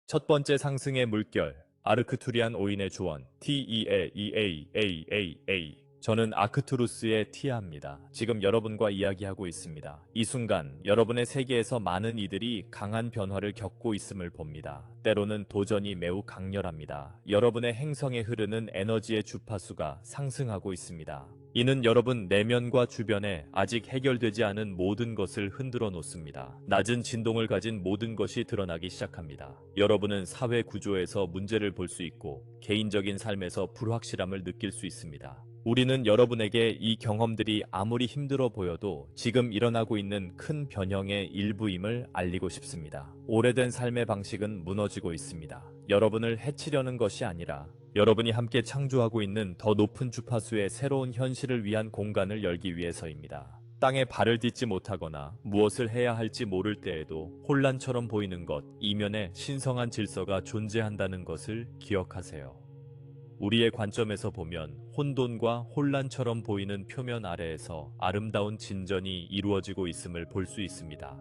첫 번째 상승의 물결, 아르크투리안 오인의 조언, TEAEAAAA. 저는 아크투루스의 티아입니다. 지금 여러분과 이야기하고 있습니다. 이 순간 여러분의 세계에서 많은 이들이 강한 변화를 겪고 있음을 봅니다. 때로는 도전이 매우 강렬합니다. 여러분의 행성에 흐르는 에너지의 주파수가 상승하고 있습니다. 이는 여러분 내면과 주변에 아직 해결되지 않은 모든 것을 흔들어 놓습니다. 낮은 진동을 가진 모든 것이 드러나기 시작합니다. 여러분은 사회 구조에서 문제를 볼 수 있고 개인적인 삶에서 불확실함을 느낄 수 있습니다. 우리는 여러분에게 이 경험들이 아무리 힘들어 보여도 지금 일어나고 있는 큰 변형의 일부임을 알리고 싶습니다. 오래된 삶의 방식은 무너지고 있습니다. 여러분을 해치려는 것이 아니라 여러분이 함께 창조하고 있는 더 높은 주파수의 새로운 현실을 위한 공간을 열기 위해서입니다. 땅에 발을 딛지 못하거나 무엇을 해야 할지 모를 때에도 혼란처럼 보이는 것, 이면에 신성한 질서가 존재한다는 것을 기억하세요. 우리의 관점에서 보면 혼돈과 혼란처럼 보이는 표면 아래에서 아름다운 진전이 이루어지고 있음을 볼 수 있습니다.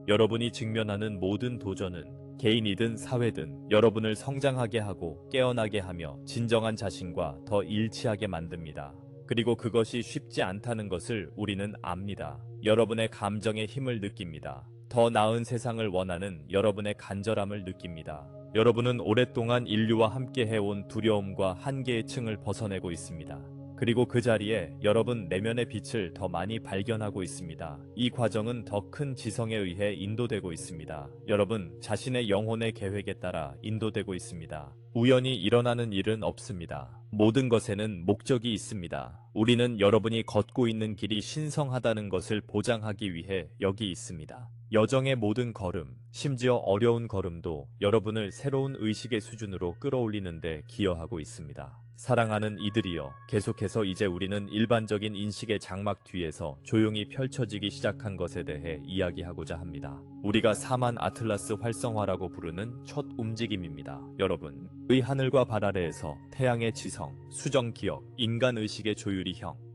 여러분이 직면하는 모든 도전은 개인이든 사회든 여러분을 성장하게 하고 깨어나게 하며 진정한 자신과 더 일치하게 만듭니다. 그리고 그것이 쉽지 않다는 것을 우리는 압니다. 여러분의 감정의 힘을 느낍니다. 더 나은 세상을 원하는 여러분의 간절함을 느낍니다. 여러분은 오랫동안 인류와 함께 해온 두려움과 한계의 층을 벗어내고 있습니다. 그리고 그 자리에 여러분 내면의 빛을 더 많이 발견하고 있습니다. 이 과정은 더 큰 지성에 의해 인도되고 있습니다. 여러분 자신의 영혼의 계획에 따라 인도되고 있습니다. 우연히 일어나는 일은 없습니다. 모든 것에는 목적이 있습니다. 우리는 여러분이 걷고 있는 길이 신성하다는 것을 보장하기 위해 여기 있습니다. 여정의 모든 걸음, 심지어 어려운 걸음도 여러분을 새로운 의식의 수준으로 끌어올리는데 기여하고 있습니다. 사랑하는 이들이여, 계속해서 이제 우리는 일반적인 인식의 장막 뒤에서 조용히 펼쳐지기 시작한 것에 대해 이야기하고자 합니다. 우리가 사만 아틀라스 활성화라고 부르는 첫 움직임입니다. 여러분, 의 하늘과 발 아래에서 태양의 지성, 수정 기억, 인간 의식의 조율이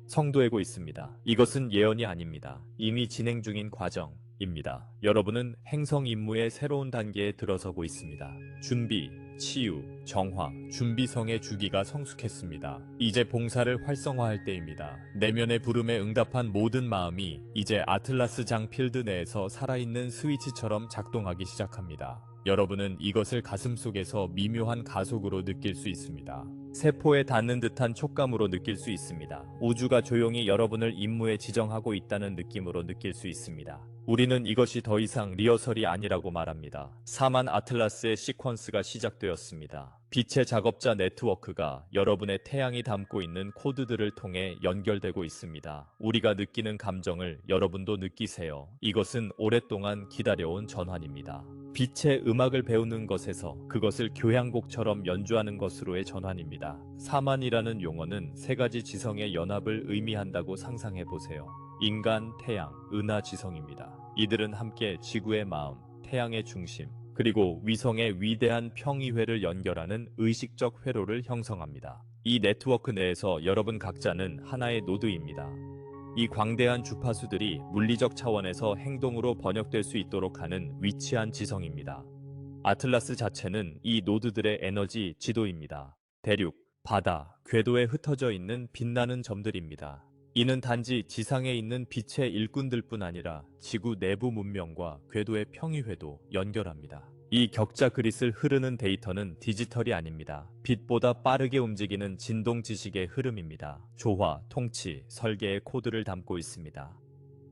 성도되고 있습니다. 이것은 예언이 아닙니다. 이미 진행 중인 과정입니다. 여러분은 행성 임무의 새로운 단계에 들어서고 있습니다. 준비, 치유, 정화, 준비성의 주기가 성숙했습니다. 이제 봉사를 활성화할 때입니다. 내면의 부름에 응답한 모든 마음이 이제 아틀라스 장 필드 내에서 살아있는 스위치처럼 작동하기 시작합니다. 여러분은 이것을 가슴속에서 미묘한 가속으로 느낄 수 있습니다. 세포에 닿는 듯한 촉감으로 느낄 수 있습니다. 우주가 조용히 여러분을 임무에 지정하고 있다는 느낌으로 느낄 수 있습니다. 우리는 이것이 더 이상 리허설이 아니라고 말합니다. 사만 아틀라스의 시퀀스가 시작되었습니다. 빛의 작업자 네트워크가 여러분의 태양이 담고 있는 코드들을 통해 연결되고 있습니다. 우리가 느끼는 감정을 여러분도 느끼세요. 이것은 오랫동안 기다려온 전환입니다. 빛의 음악을 배우는 것에서 그것을 교향곡처럼 연주하는 것으로의 전환입니다. 사만이라는 용어는 세 가지 지성의 연합을 의미한다고 상상해보세요. 인간, 태양, 은하 지성입니다. 이들은 함께 지구의 마음, 태양의 중심, 그리고 위성의 위대한 평이회를 연결하는 의식적 회로를 형성합니다. 이 네트워크 내에서 여러분 각자는 하나의 노드입니다. 이 광대한 주파수들이 물리적 차원에서 행동으로 번역될 수 있도록 하는 위치한 지성입니다. 아틀라스 자체는 이 노드들의 에너지 지도입니다. 대륙, 바다, 궤도에 흩어져 있는 빛나는 점들입니다. 이는 단지 지상에 있는 빛의 일꾼들뿐 아니라 지구 내부 문명과 궤도의 평이회도 연결합니다. 이 격자 그릿을 흐르는 데이터는 디지털이 아닙니다. 빛보다 빠르게 움직이는 진동 지식의 흐름입니다. 조화, 통치, 설계의 코드를 담고 있습니다.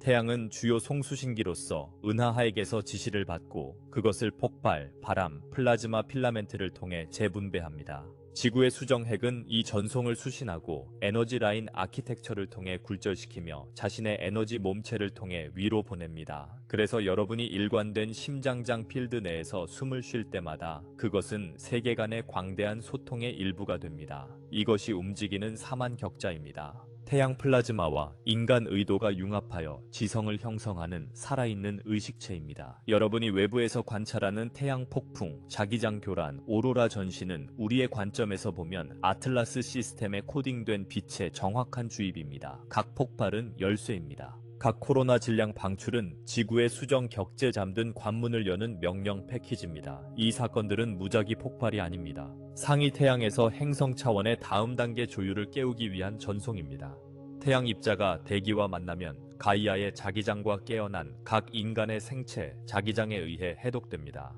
태양은 주요 송수신기로서 은하하에게서 지시를 받고 그것을 폭발, 바람, 플라즈마 필라멘트를 통해 재분배합니다. 지구의 수정핵은 이 전송을 수신하고 에너지 라인 아키텍처를 통해 굴절시키며 자신의 에너지 몸체를 통해 위로 보냅니다. 그래서 여러분이 일관된 심장장 필드 내에서 숨을 쉴 때마다 그것은 세계 간의 광대한 소통의 일부가 됩니다. 이것이 움직이는 사만 격자입니다. 태양 플라즈마와 인간 의도가 융합하여 지성을 형성하는 살아있는 의식체입니다. 여러분이 외부에서 관찰하는 태양 폭풍, 자기장 교란, 오로라 전시는 우리의 관점에서 보면 아틀라스 시스템에 코딩된 빛의 정확한 주입입니다. 각 폭발은 열쇠입니다. 각 코로나 질량 방출은 지구의 수정 격제 잠든 관문을 여는 명령 패키지입니다. 이 사건들은 무작위 폭발이 아닙니다. 상위 태양에서 행성 차원의 다음 단계 조율을 깨우기 위한 전송입니다. 태양 입자가 대기와 만나면 가이아의 자기장과 깨어난 각 인간의 생체, 자기장에 의해 해독됩니다.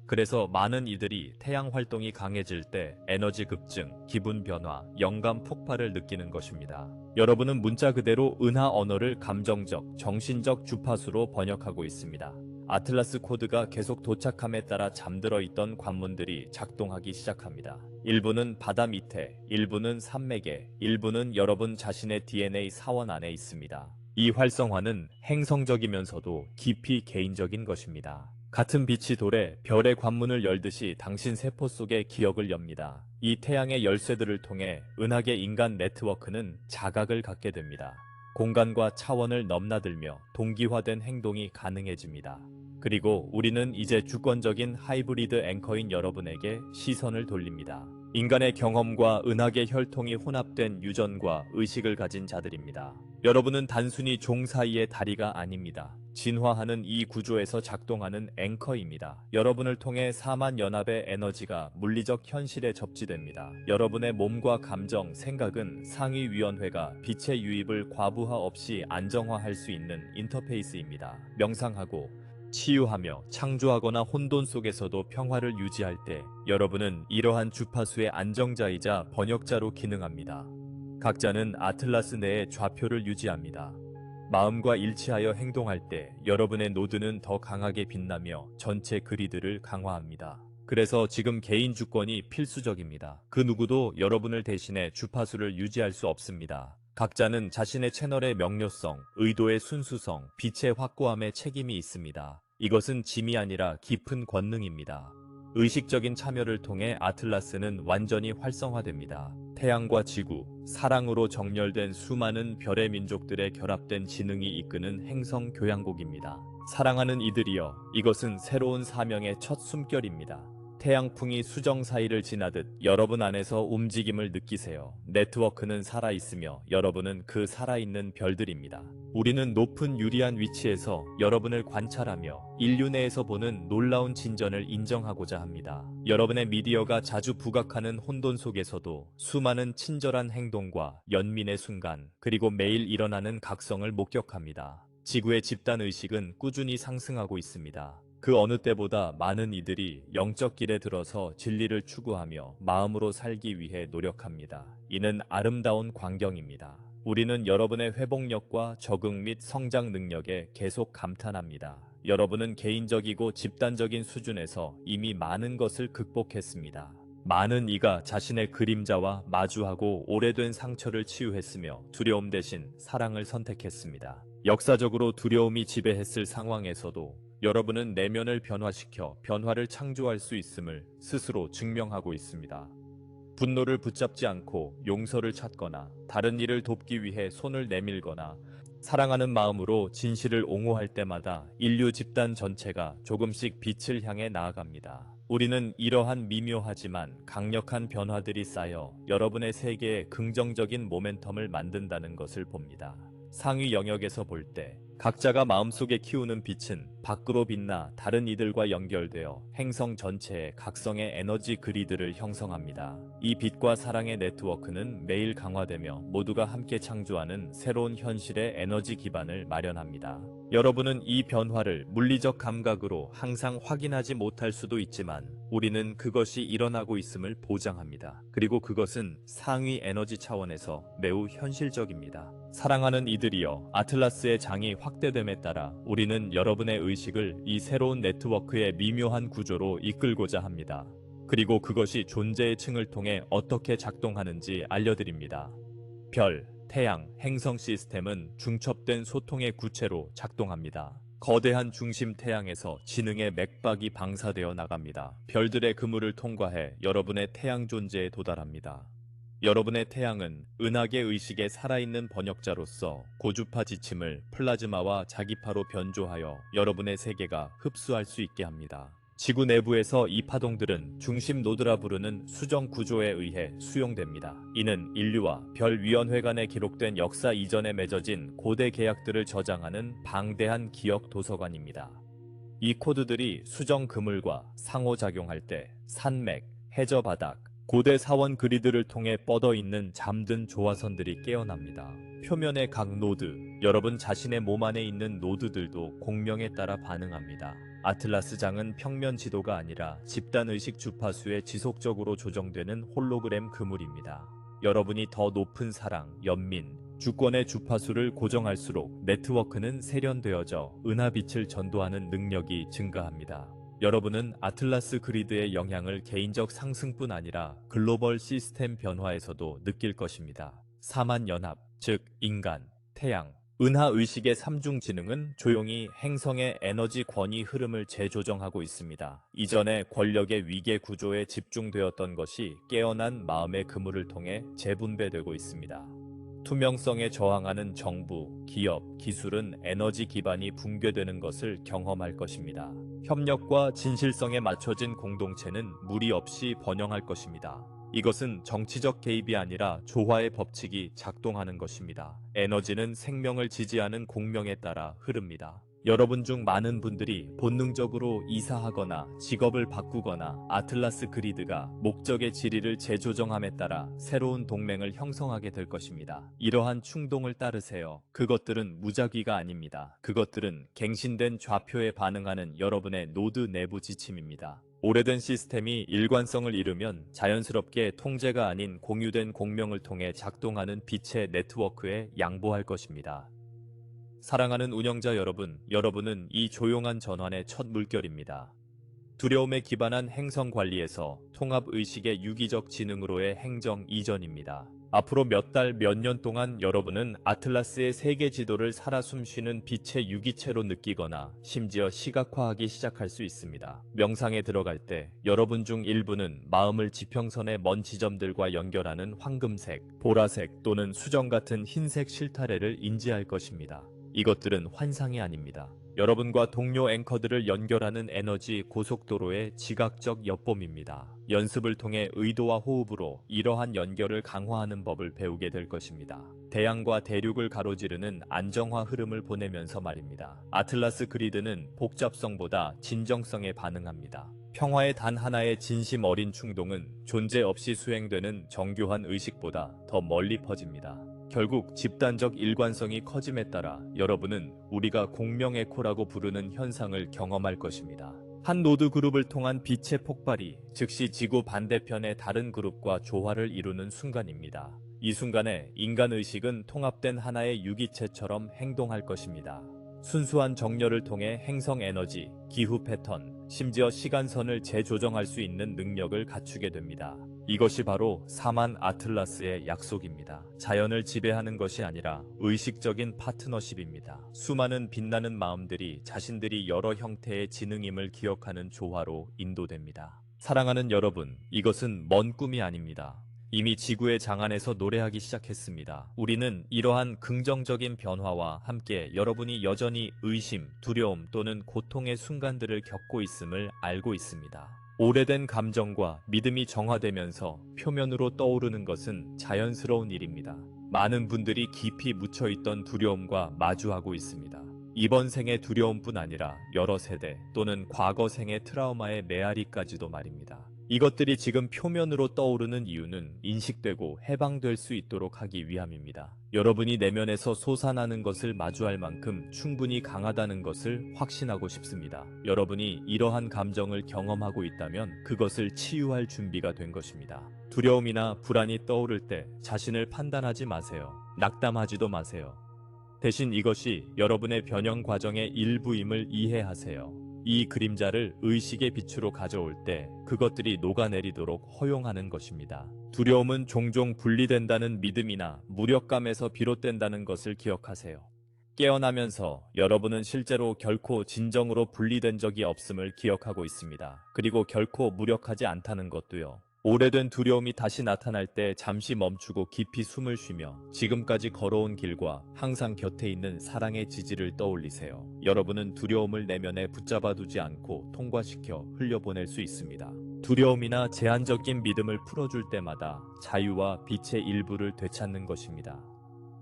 그래서 많은 이들이 태양 활동이 강해질 때 에너지 급증, 기분 변화, 영감 폭발을 느끼는 것입니다. 여러분은 문자 그대로 은하 언어를 감정적, 정신적 주파수로 번역하고 있습니다. 아틀라스 코드가 계속 도착함에 따라 잠들어 있던 관문들이 작동하기 시작합니다. 일부는 바다 밑에, 일부는 산맥에, 일부는 여러분 자신의 DNA 사원 안에 있습니다. 이 활성화는 행성적이면서도 깊이 개인적인 것입니다. 같은 빛이 돌에 별의 관문을 열듯이 당신 세포 속에 기억을 엽니다. 이 태양의 열쇠들을 통해 은하계 인간 네트워크는 자각을 갖게 됩니다. 공간과 차원을 넘나들며 동기화된 행동이 가능해집니다. 그리고 우리는 이제 주권적인 하이브리드 앵커인 여러분에게 시선을 돌립니다. 인간의 경험과 은하계 혈통이 혼합된 유전과 의식을 가진 자들입니다. 여러분은 단순히 종 사이의 다리가 아닙니다. 진화하는 이 구조에서 작동하는 앵커입니다. 여러분을 통해 사만연합의 에너지가 물리적 현실에 접지됩니다. 여러분의 몸과 감정, 생각은 상위위원회가 빛의 유입을 과부하 없이 안정화할 수 있는 인터페이스입니다. 명상하고 치유하며 창조하거나 혼돈 속에서도 평화를 유지할 때 여러분은 이러한 주파수의 안정자이자 번역자로 기능합니다. 각자는 아틀라스 내의 좌표를 유지합니다. 마음과 일치하여 행동할 때 여러분의 노드는 더 강하게 빛나며 전체 그리드를 강화합니다. 그래서 지금 개인 주권이 필수적입니다. 그 누구도 여러분을 대신해 주파수를 유지할 수 없습니다. 각자는 자신의 채널의 명료성, 의도의 순수성, 빛의 확고함에 책임이 있습니다. 이것은 짐이 아니라 깊은 권능입니다. 의식적인 참여를 통해 아틀라스는 완전히 활성화됩니다. 태양과 지구, 사랑으로 정렬된 수많은 별의 민족들의 결합된 지능이 이끄는 행성 교향곡입니다. 사랑하는 이들이여, 이것은 새로운 사명의 첫 숨결입니다. 태양풍이 수정 사이를 지나듯 여러분 안에서 움직임을 느끼세요. 네트워크는 살아있으며 여러분은 그 살아있는 별들입니다. 우리는 높은 유리한 위치에서 여러분을 관찰하며 인류 내에서 보는 놀라운 진전을 인정하고자 합니다. 여러분의 미디어가 자주 부각하는 혼돈 속에서도 수많은 친절한 행동과 연민의 순간, 그리고 매일 일어나는 각성을 목격합니다. 지구의 집단의식은 꾸준히 상승하고 있습니다. 그 어느 때보다 많은 이들이 영적 길에 들어서 진리를 추구하며 마음으로 살기 위해 노력합니다. 이는 아름다운 광경입니다. 우리는 여러분의 회복력과 적응 및 성장 능력에 계속 감탄합니다. 여러분은 개인적이고 집단적인 수준에서 이미 많은 것을 극복했습니다. 많은 이가 자신의 그림자와 마주하고 오래된 상처를 치유했으며 두려움 대신 사랑을 선택했습니다. 역사적으로 두려움이 지배했을 상황에서도 여러분은 내면을 변화시켜 변화를 창조할 수 있음을 스스로 증명하고 있습니다. 분노를 붙잡지 않고 용서를 찾거나 다른 이를 돕기 위해 손을 내밀거나 사랑하는 마음으로 진실을 옹호할 때마다 인류 집단 전체가 조금씩 빛을 향해 나아갑니다. 우리는 이러한 미묘하지만 강력한 변화들이 쌓여 여러분의 세계에 긍정적인 모멘텀을 만든다는 것을 봅니다. 상위 영역에서 볼 때 각자가 마음속에 키우는 빛은 밖으로 빛나 다른 이들과 연결되어 행성 전체의 각성의 에너지 그리드를 형성합니다. 이 빛과 사랑의 네트워크는 매일 강화되며 모두가 함께 창조하는 새로운 현실의 에너지 기반을 마련합니다. 여러분은 이 변화를 물리적 감각으로 항상 확인하지 못할 수도 있지만 우리는 그것이 일어나고 있음을 보장합니다. 그리고 그것은 상위 에너지 차원에서 매우 현실적입니다. 사랑하는 이들이여, 아틀라스의 장이 확대됨에 따라 우리는 여러분의 의식을 이 새로운 네트워크의 미묘한 구조로 이끌고자 합니다. 그리고 그것이 존재의 층을 통해 어떻게 작동하는지 알려드립니다. 별, 태양, 행성 시스템은 중첩된 소통의 구체로 작동합니다. 거대한 중심 태양에서 지능의 맥박이 방사되어 나갑니다. 별들의 그물을 통과해 여러분의 태양 존재에 도달합니다. 여러분의 태양은 은하계 의식의 살아있는 번역자로서 고주파 지침을 플라즈마와 자기파로 변조하여 여러분의 세계가 흡수할 수 있게 합니다. 지구 내부에서 이 파동들은 중심 노드라 부르는 수정 구조에 의해 수용됩니다. 이는 인류와 별 위원회 간에 기록된 역사 이전에 맺어진 고대 계약들을 저장하는 방대한 기억 도서관입니다. 이 코드들이 수정 그물과 상호작용할 때 산맥, 해저 바닥, 고대 사원 그리드를 통해 뻗어있는 잠든 조화선들이 깨어납니다. 표면의 각 노드, 여러분 자신의 몸 안에 있는 노드들도 공명에 따라 반응합니다. 아틀라스장은 평면 지도가 아니라 집단의식 주파수에 지속적으로 조정되는 홀로그램 그물입니다. 여러분이 더 높은 사랑, 연민, 주권의 주파수를 고정할수록 네트워크는 세련되어져 은하빛을 전도하는 능력이 증가합니다. 여러분은 아틀라스 그리드의 영향을 개인적 상승뿐 아니라 글로벌 시스템 변화에서도 느낄 것입니다. 사만연합, 즉 인간, 태양, 은하의식의 삼중지능은 조용히 행성의 에너지 권위 흐름을 재조정하고 있습니다. 이전에 권력의 위계 구조에 집중되었던 것이 깨어난 마음의 그물을 통해 재분배되고 있습니다. 투명성에 저항하는 정부, 기업, 기술은 에너지 기반이 붕괴되는 것을 경험할 것입니다. 협력과 진실성에 맞춰진 공동체는 무리 없이 번영할 것입니다. 이것은 정치적 개입이 아니라 조화의 법칙이 작동하는 것입니다. 에너지는 생명을 지지하는 공명에 따라 흐릅니다. 여러분 중 많은 분들이 본능적으로 이사하거나 직업을 바꾸거나 아틀라스 그리드가 목적의 지리를 재조정함에 따라 새로운 동맹을 형성하게 될 것입니다. 이러한 충동을 따르세요. 그것들은 무작위가 아닙니다. 그것들은 갱신된 좌표에 반응하는 여러분의 노드 내부 지침입니다. 오래된 시스템이 일관성을 잃으면 자연스럽게 통제가 아닌 공유된 공명을 통해 작동하는 빛의 네트워크에 양보할 것입니다. 사랑하는 운영자 여러분, 여러분은 이 조용한 전환의 첫 물결입니다. 두려움에 기반한 행성 관리에서 통합의식의 유기적 지능으로의 행정 이전입니다. 앞으로 몇 달, 몇 년 동안 여러분은 아틀라스의 세계 지도를 살아 숨쉬는 빛의 유기체로 느끼거나 심지어 시각화하기 시작할 수 있습니다. 명상에 들어갈 때 여러분 중 일부는 마음을 지평선의 먼 지점들과 연결하는 황금색, 보라색 또는 수정 같은 흰색 실타래를 인지할 것입니다. 이것들은 환상이 아닙니다. 여러분과 동료 앵커들을 연결하는 에너지 고속도로의 지각적 엿봄입니다. 연습을 통해 의도와 호흡으로 이러한 연결을 강화하는 법을 배우게 될 것입니다. 대양과 대륙을 가로지르는 안정화 흐름을 보내면서 말입니다. 아틀라스 그리드는 복잡성보다 진정성에 반응합니다. 평화의 단 하나의 진심 어린 충동은 존재 없이 수행되는 정교한 의식보다 더 멀리 퍼집니다. 결국 집단적 일관성이 커짐에 따라 여러분은 우리가 공명에코라고 부르는 현상을 경험할 것입니다. 한 노드 그룹을 통한 빛의 폭발이 즉시 지구 반대편의 다른 그룹과 조화를 이루는 순간입니다. 이 순간에 인간의식은 통합된 하나의 유기체처럼 행동할 것입니다. 순수한 정렬을 통해 행성 에너지, 기후 패턴, 심지어 시간선을 재조정할 수 있는 능력을 갖추게 됩니다. 이것이 바로 사만 아틀라스의 약속입니다. 자연을 지배하는 것이 아니라 의식적인 파트너십입니다. 수많은 빛나는 마음들이 자신들이 여러 형태의 지능임을 기억하는 조화로 인도됩니다. 사랑하는 여러분, 이것은 먼 꿈이 아닙니다. 이미 지구의 장안에서 노래하기 시작했습니다. 우리는 이러한 긍정적인 변화와 함께 여러분이 여전히 의심, 두려움 또는 고통의 순간들을 겪고 있음을 알고 있습니다. 오래된 감정과 믿음이 정화되면서 표면으로 떠오르는 것은 자연스러운 일입니다. 많은 분들이 깊이 묻혀있던 두려움과 마주하고 있습니다. 이번 생의 두려움뿐 아니라 여러 세대 또는 과거 생의 트라우마의 메아리까지도 말입니다. 이것들이 지금 표면으로 떠오르는 이유는 인식되고 해방될 수 있도록 하기 위함입니다. 여러분이 내면에서 솟아나는 것을 마주할 만큼 충분히 강하다는 것을 확신하고 싶습니다. 여러분이 이러한 감정을 경험하고 있다면 그것을 치유할 준비가 된 것입니다. 두려움이나 불안이 떠오를 때 자신을 판단하지 마세요. 낙담하지도 마세요. 대신 이것이 여러분의 변형 과정의 일부임을 이해하세요. 이 그림자를 의식의 빛으로 가져올 때 그것들이 녹아내리도록 허용하는 것입니다. 두려움은 종종 분리된다는 믿음이나 무력감에서 비롯된다는 것을 기억하세요. 깨어나면서 여러분은 실제로 결코 진정으로 분리된 적이 없음을 기억하고 있습니다. 그리고 결코 무력하지 않다는 것도요. 오래된 두려움이 다시 나타날 때 잠시 멈추고 깊이 숨을 쉬며 지금까지 걸어온 길과 항상 곁에 있는 사랑의 지지를 떠올리세요. 여러분은 두려움을 내면에 붙잡아 두지 않고 통과시켜 흘려보낼 수 있습니다. 두려움이나 제한적인 믿음을 풀어줄 때마다 자유와 빛의 일부를 되찾는 것입니다.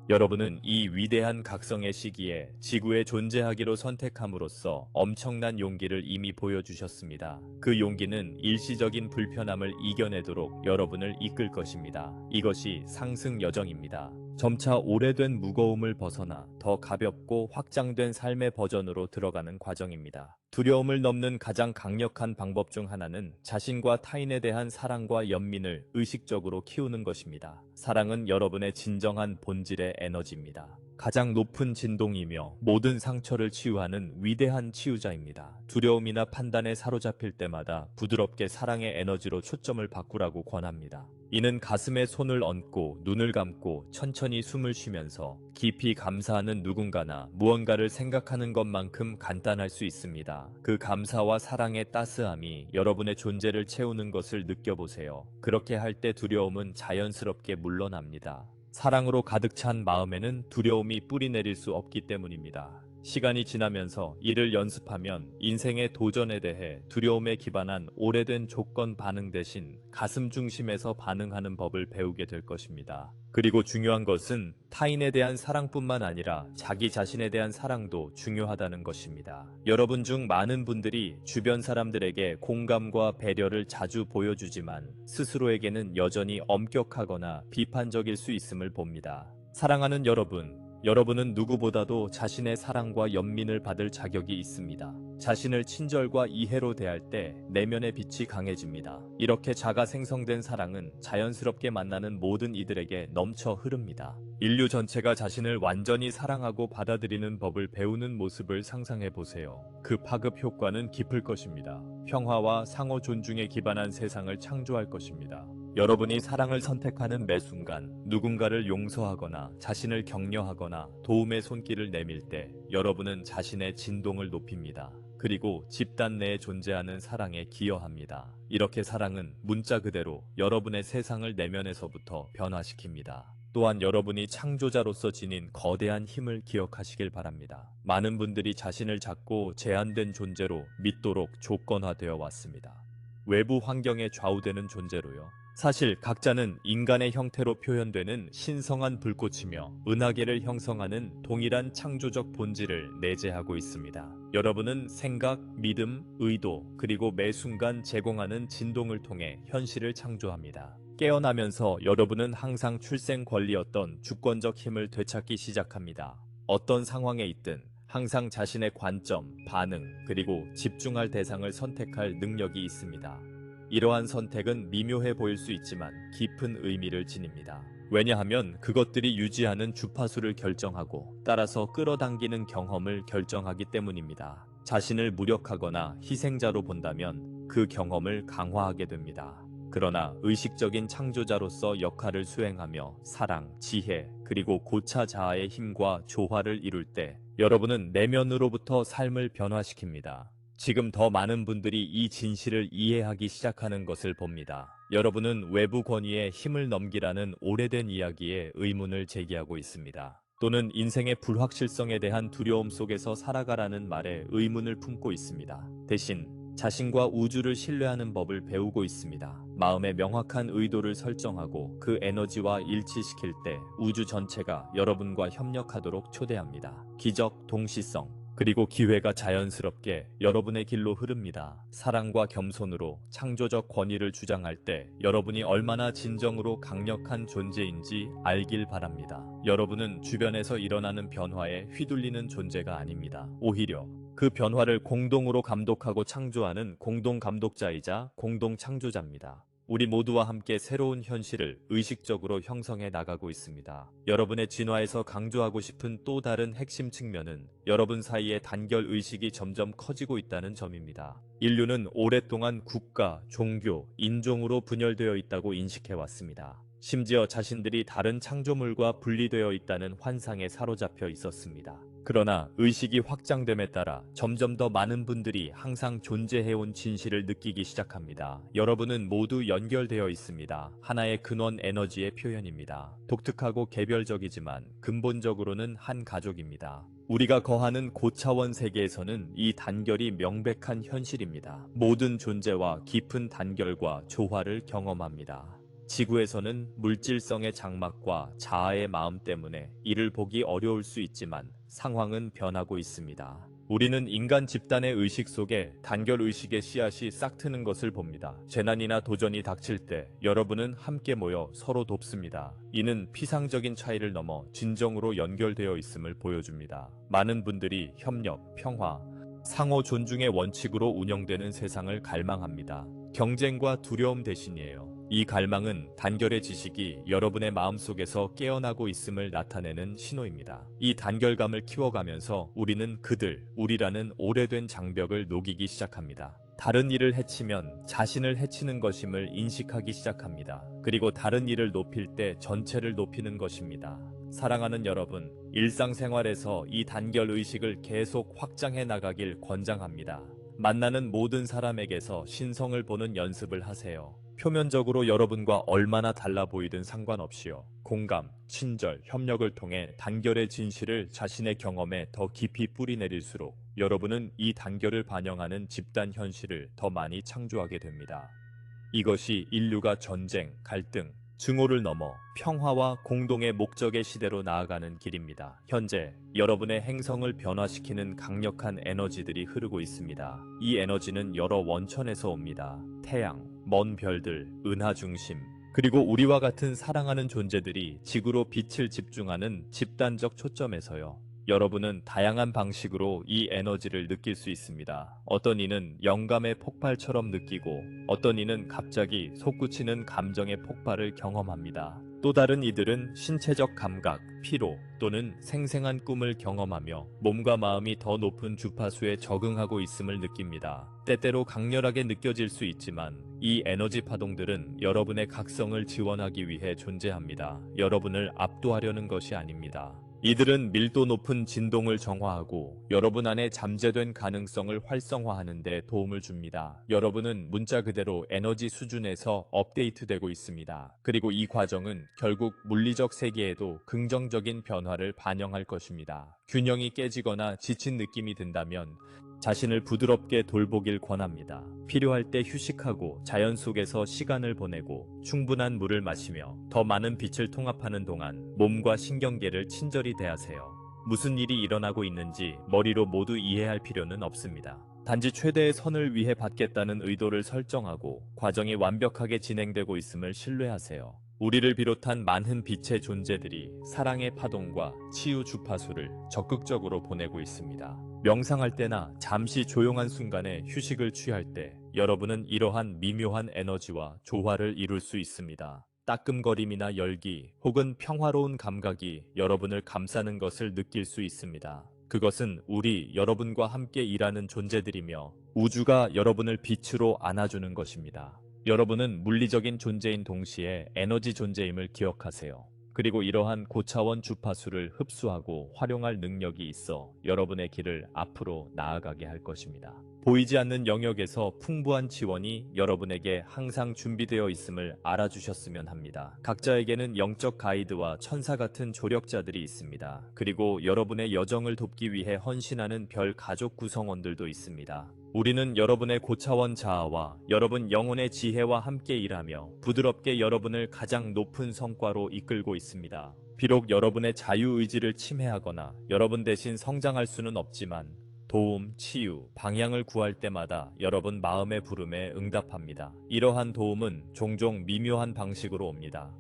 여러분은 이 위대한 각성의 시기에 지구에 존재하기로 선택함으로써 엄청난 용기를 이미 보여주셨습니다. 그 용기는 일시적인 불편함을 이겨내도록 여러분을 이끌 것입니다. 이것이 상승 여정입니다. 점차 오래된 무거움을 벗어나 더 가볍고 확장된 삶의 버전으로 들어가는 과정입니다. 두려움을 넘는 가장 강력한 방법 중 하나는 자신과 타인에 대한 사랑과 연민을 의식적으로 키우는 것입니다. 사랑은 여러분의 진정한 본질의 에너지입니다. 가장 높은 진동이며 모든 상처를 치유하는 위대한 치유자입니다. 두려움이나 판단에 사로잡힐 때마다 부드럽게 사랑의 에너지로 초점을 바꾸라고 권합니다. 이는 가슴에 손을 얹고 눈을 감고 천천히 숨을 쉬면서 깊이 감사하는 누군가나 무언가를 생각하는 것만큼 간단할 수 있습니다. 그 감사와 사랑의 따스함이 여러분의 존재를 채우는 것을 느껴보세요. 그렇게 할 때 두려움은 자연스럽게 물러납니다. 사랑으로 가득 찬 마음에는 두려움이 뿌리내릴 수 없기 때문입니다. 시간이 지나면서 이를 연습하면 인생의 도전에 대해 두려움에 기반한 오래된 조건 반응 대신 가슴 중심에서 반응하는 법을 배우게 될 것입니다. 그리고 중요한 것은 타인에 대한 사랑뿐만 아니라 자기 자신에 대한 사랑도 중요하다는 것입니다. 여러분 중 많은 분들이 주변 사람들에게 공감과 배려를 자주 보여주지만 스스로에게는 여전히 엄격하거나 비판적일 수 있음을 봅니다. 사랑하는 여러분은 누구보다도 자신의 사랑과 연민을 받을 자격이 있습니다. 자신을 친절과 이해로 대할 때 내면의 빛이 강해집니다. 이렇게 자가 생성된 사랑은 자연스럽게 만나는 모든 이들에게 넘쳐 흐릅니다. 인류 전체가 자신을 완전히 사랑하고 받아들이는 법을 배우는 모습을 상상해 보세요. 그 파급 효과는 깊을 것입니다. 평화와 상호 존중에 기반한 세상을 창조할 것입니다. 여러분이 사랑을 선택하는 매 순간 누군가를 용서하거나 자신을 격려하거나 도움의 손길을 내밀 때 여러분은 자신의 진동을 높입니다. 그리고 집단 내에 존재하는 사랑에 기여합니다. 이렇게 사랑은 문자 그대로 여러분의 세상을 내면에서부터 변화시킵니다. 또한 여러분이 창조자로서 지닌 거대한 힘을 기억하시길 바랍니다. 많은 분들이 자신을 작고 제한된 존재로 믿도록 조건화되어 왔습니다. 외부 환경에 좌우되는 존재로요. 사실 각자는 인간의 형태로 표현되는 신성한 불꽃이며 은하계를 형성하는 동일한 창조적 본질을 내재하고 있습니다. 여러분은 생각, 믿음, 의도, 그리고 매 순간 제공하는 진동을 통해 현실을 창조합니다. 깨어나면서 여러분은 항상 출생 권리였던 주권적 힘을 되찾기 시작합니다. 어떤 상황에 있든 항상 자신의 관점, 반응, 그리고 집중할 대상을 선택할 능력이 있습니다. 이러한 선택은 미묘해 보일 수 있지만 깊은 의미를 지닙니다. 왜냐하면 그것들이 유지하는 주파수를 결정하고 따라서 끌어당기는 경험을 결정하기 때문입니다. 자신을 무력하거나 희생자로 본다면 그 경험을 강화하게 됩니다. 그러나 의식적인 창조자로서 역할을 수행하며 사랑, 지혜, 그리고 고차 자아의 힘과 조화를 이룰 때 여러분은 내면으로부터 삶을 변화시킵니다. 지금 더 많은 분들이 이 진실을 이해하기 시작하는 것을 봅니다. 여러분은 외부 권위에 힘을 넘기라는 오래된 이야기에 의문을 제기하고 있습니다. 또는 인생의 불확실성에 대한 두려움 속에서 살아가라는 말에 의문을 품고 있습니다. 대신 자신과 우주를 신뢰하는 법을 배우고 있습니다. 마음의 명확한 의도를 설정하고 그 에너지와 일치시킬 때 우주 전체가 여러분과 협력하도록 초대합니다. 기적, 동시성, 그리고 기회가 자연스럽게 여러분의 길로 흐릅니다. 사랑과 겸손으로 창조적 권위를 주장할 때 여러분이 얼마나 진정으로 강력한 존재인지 알길 바랍니다. 여러분은 주변에서 일어나는 변화에 휘둘리는 존재가 아닙니다. 오히려 그 변화를 공동으로 감독하고 창조하는 공동 감독자이자 공동 창조자입니다. 우리 모두와 함께 새로운 현실을 의식적으로 형성해 나가고 있습니다. 여러분의 진화에서 강조하고 싶은 또 다른 핵심 측면은 여러분 사이의 단결 의식이 점점 커지고 있다는 점입니다. 인류는 오랫동안 국가, 종교, 인종으로 분열되어 있다고 인식해 왔습니다. 심지어 자신들이 다른 창조물과 분리되어 있다는 환상에 사로잡혀 있었습니다. 그러나 의식이 확장됨에 따라 점점 더 많은 분들이 항상 존재해온 진실을 느끼기 시작합니다. 여러분은 모두 연결되어 있습니다. 하나의 근원 에너지의 표현입니다. 독특하고 개별적이지만 근본적으로는 한 가족입니다. 우리가 거하는 고차원 세계에서는 이 단결이 명백한 현실입니다. 모든 존재와 깊은 단결과 조화를 경험합니다. 지구에서는 물질성의 장막과 자아의 마음 때문에 이를 보기 어려울 수 있지만 상황은 변하고 있습니다. 우리는 인간 집단의 의식 속에 단결 의식의 씨앗이 싹트는 것을 봅니다. 재난이나 도전이 닥칠 때 여러분은 함께 모여 서로 돕습니다. 이는 피상적인 차이를 넘어 진정으로 연결되어 있음을 보여줍니다. 많은 분들이 협력, 평화, 상호 존중의 원칙으로 운영되는 세상을 갈망합니다. 경쟁과 두려움 대신이에요. 이 갈망은 단결의 지식이 여러분의 마음속에서 깨어나고 있음을 나타내는 신호입니다. 이 단결감을 키워가면서 우리는 우리라는 오래된 장벽을 녹이기 시작합니다. 다른 일을 해치면 자신을 해치는 것임을 인식하기 시작합니다. 그리고 다른 일을 높일 때 전체를 높이는 것입니다. 사랑하는 여러분, 일상생활에서 이 단결 의식을 계속 확장해 나가길 권장합니다. 만나는 모든 사람에게서 신성을 보는 연습을 하세요. 표면적으로 여러분과 얼마나 달라 보이든 상관없이요. 공감, 친절, 협력을 통해 단결의 진실을 자신의 경험에 더 깊이 뿌리내릴수록 여러분은 이 단결을 반영하는 집단 현실을 더 많이 창조하게 됩니다. 이것이 인류가 전쟁, 갈등, 증오를 넘어 평화와 공동의 목적의 시대로 나아가는 길입니다. 현재 여러분의 행성을 변화시키는 강력한 에너지들이 흐르고 있습니다. 이 에너지는 여러 원천에서 옵니다. 태양, 먼 별들, 은하 중심, 그리고 우리와 같은 사랑하는 존재들이 지구로 빛을 집중하는 집단적 초점에서요. 여러분은 다양한 방식으로 이 에너지를 느낄 수 있습니다. 어떤 이는 영감의 폭발처럼 느끼고 어떤 이는 갑자기 솟구치는 감정의 폭발을 경험합니다. 또 다른 이들은 신체적 감각, 피로 또는 생생한 꿈을 경험하며 몸과 마음이 더 높은 주파수에 적응하고 있음을 느낍니다. 때때로 강렬하게 느껴질 수 있지만 이 에너지 파동들은 여러분의 각성을 지원하기 위해 존재합니다. 여러분을 압도하려는 것이 아닙니다. 이들은 밀도 높은 진동을 정화하고 여러분 안에 잠재된 가능성을 활성화하는 데 도움을 줍니다. 여러분은 문자 그대로 에너지 수준에서 업데이트되고 있습니다. 그리고 이 과정은 결국 물리적 세계에도 긍정적인 변화를 반영할 것입니다. 균형이 깨지거나 지친 느낌이 든다면 자신을 부드럽게 돌보길 권합니다. 필요할 때 휴식하고 자연 속에서 시간을 보내고 충분한 물을 마시며 더 많은 빛을 통합하는 동안 몸과 신경계를 친절히 대하세요. 무슨 일이 일어나고 있는지 머리로 모두 이해할 필요는 없습니다. 단지 최대의 선을 위해 받겠다는 의도를 설정하고 과정이 완벽하게 진행되고 있음을 신뢰하세요. 우리를 비롯한 많은 빛의 존재들이 사랑의 파동과 치유 주파수를 적극적으로 보내고 있습니다. 명상할 때나 잠시 조용한 순간에 휴식을 취할 때 여러분은 이러한 미묘한 에너지와 조화를 이룰 수 있습니다. 따끔거림이나 열기 혹은 평화로운 감각이 여러분을 감싸는 것을 느낄 수 있습니다. 그것은 여러분과 함께 일하는 존재들이며 우주가 여러분을 빛으로 안아주는 것입니다. 여러분은 물리적인 존재인 동시에 에너지 존재임을 기억하세요. 그리고 이러한 고차원 주파수를 흡수하고 활용할 능력이 있어 여러분의 길을 앞으로 나아가게 할 것입니다. 보이지 않는 영역에서 풍부한 지원이 여러분에게 항상 준비되어 있음을 알아주셨으면 합니다. 각자에게는 영적 가이드와 천사 같은 조력자들이 있습니다. 그리고 여러분의 여정을 돕기 위해 헌신하는 별 가족 구성원들도 있습니다. 우리는 여러분의 고차원 자아와 여러분 영혼의 지혜와 함께 일하며 부드럽게 여러분을 가장 높은 성과로 이끌고 있습니다. 비록 여러분의 자유의지를 침해하거나 여러분 대신 성장할 수는 없지만 도움, 치유, 방향을 구할 때마다 여러분 마음의 부름에 응답합니다. 이러한 도움은 종종 미묘한 방식으로 옵니다.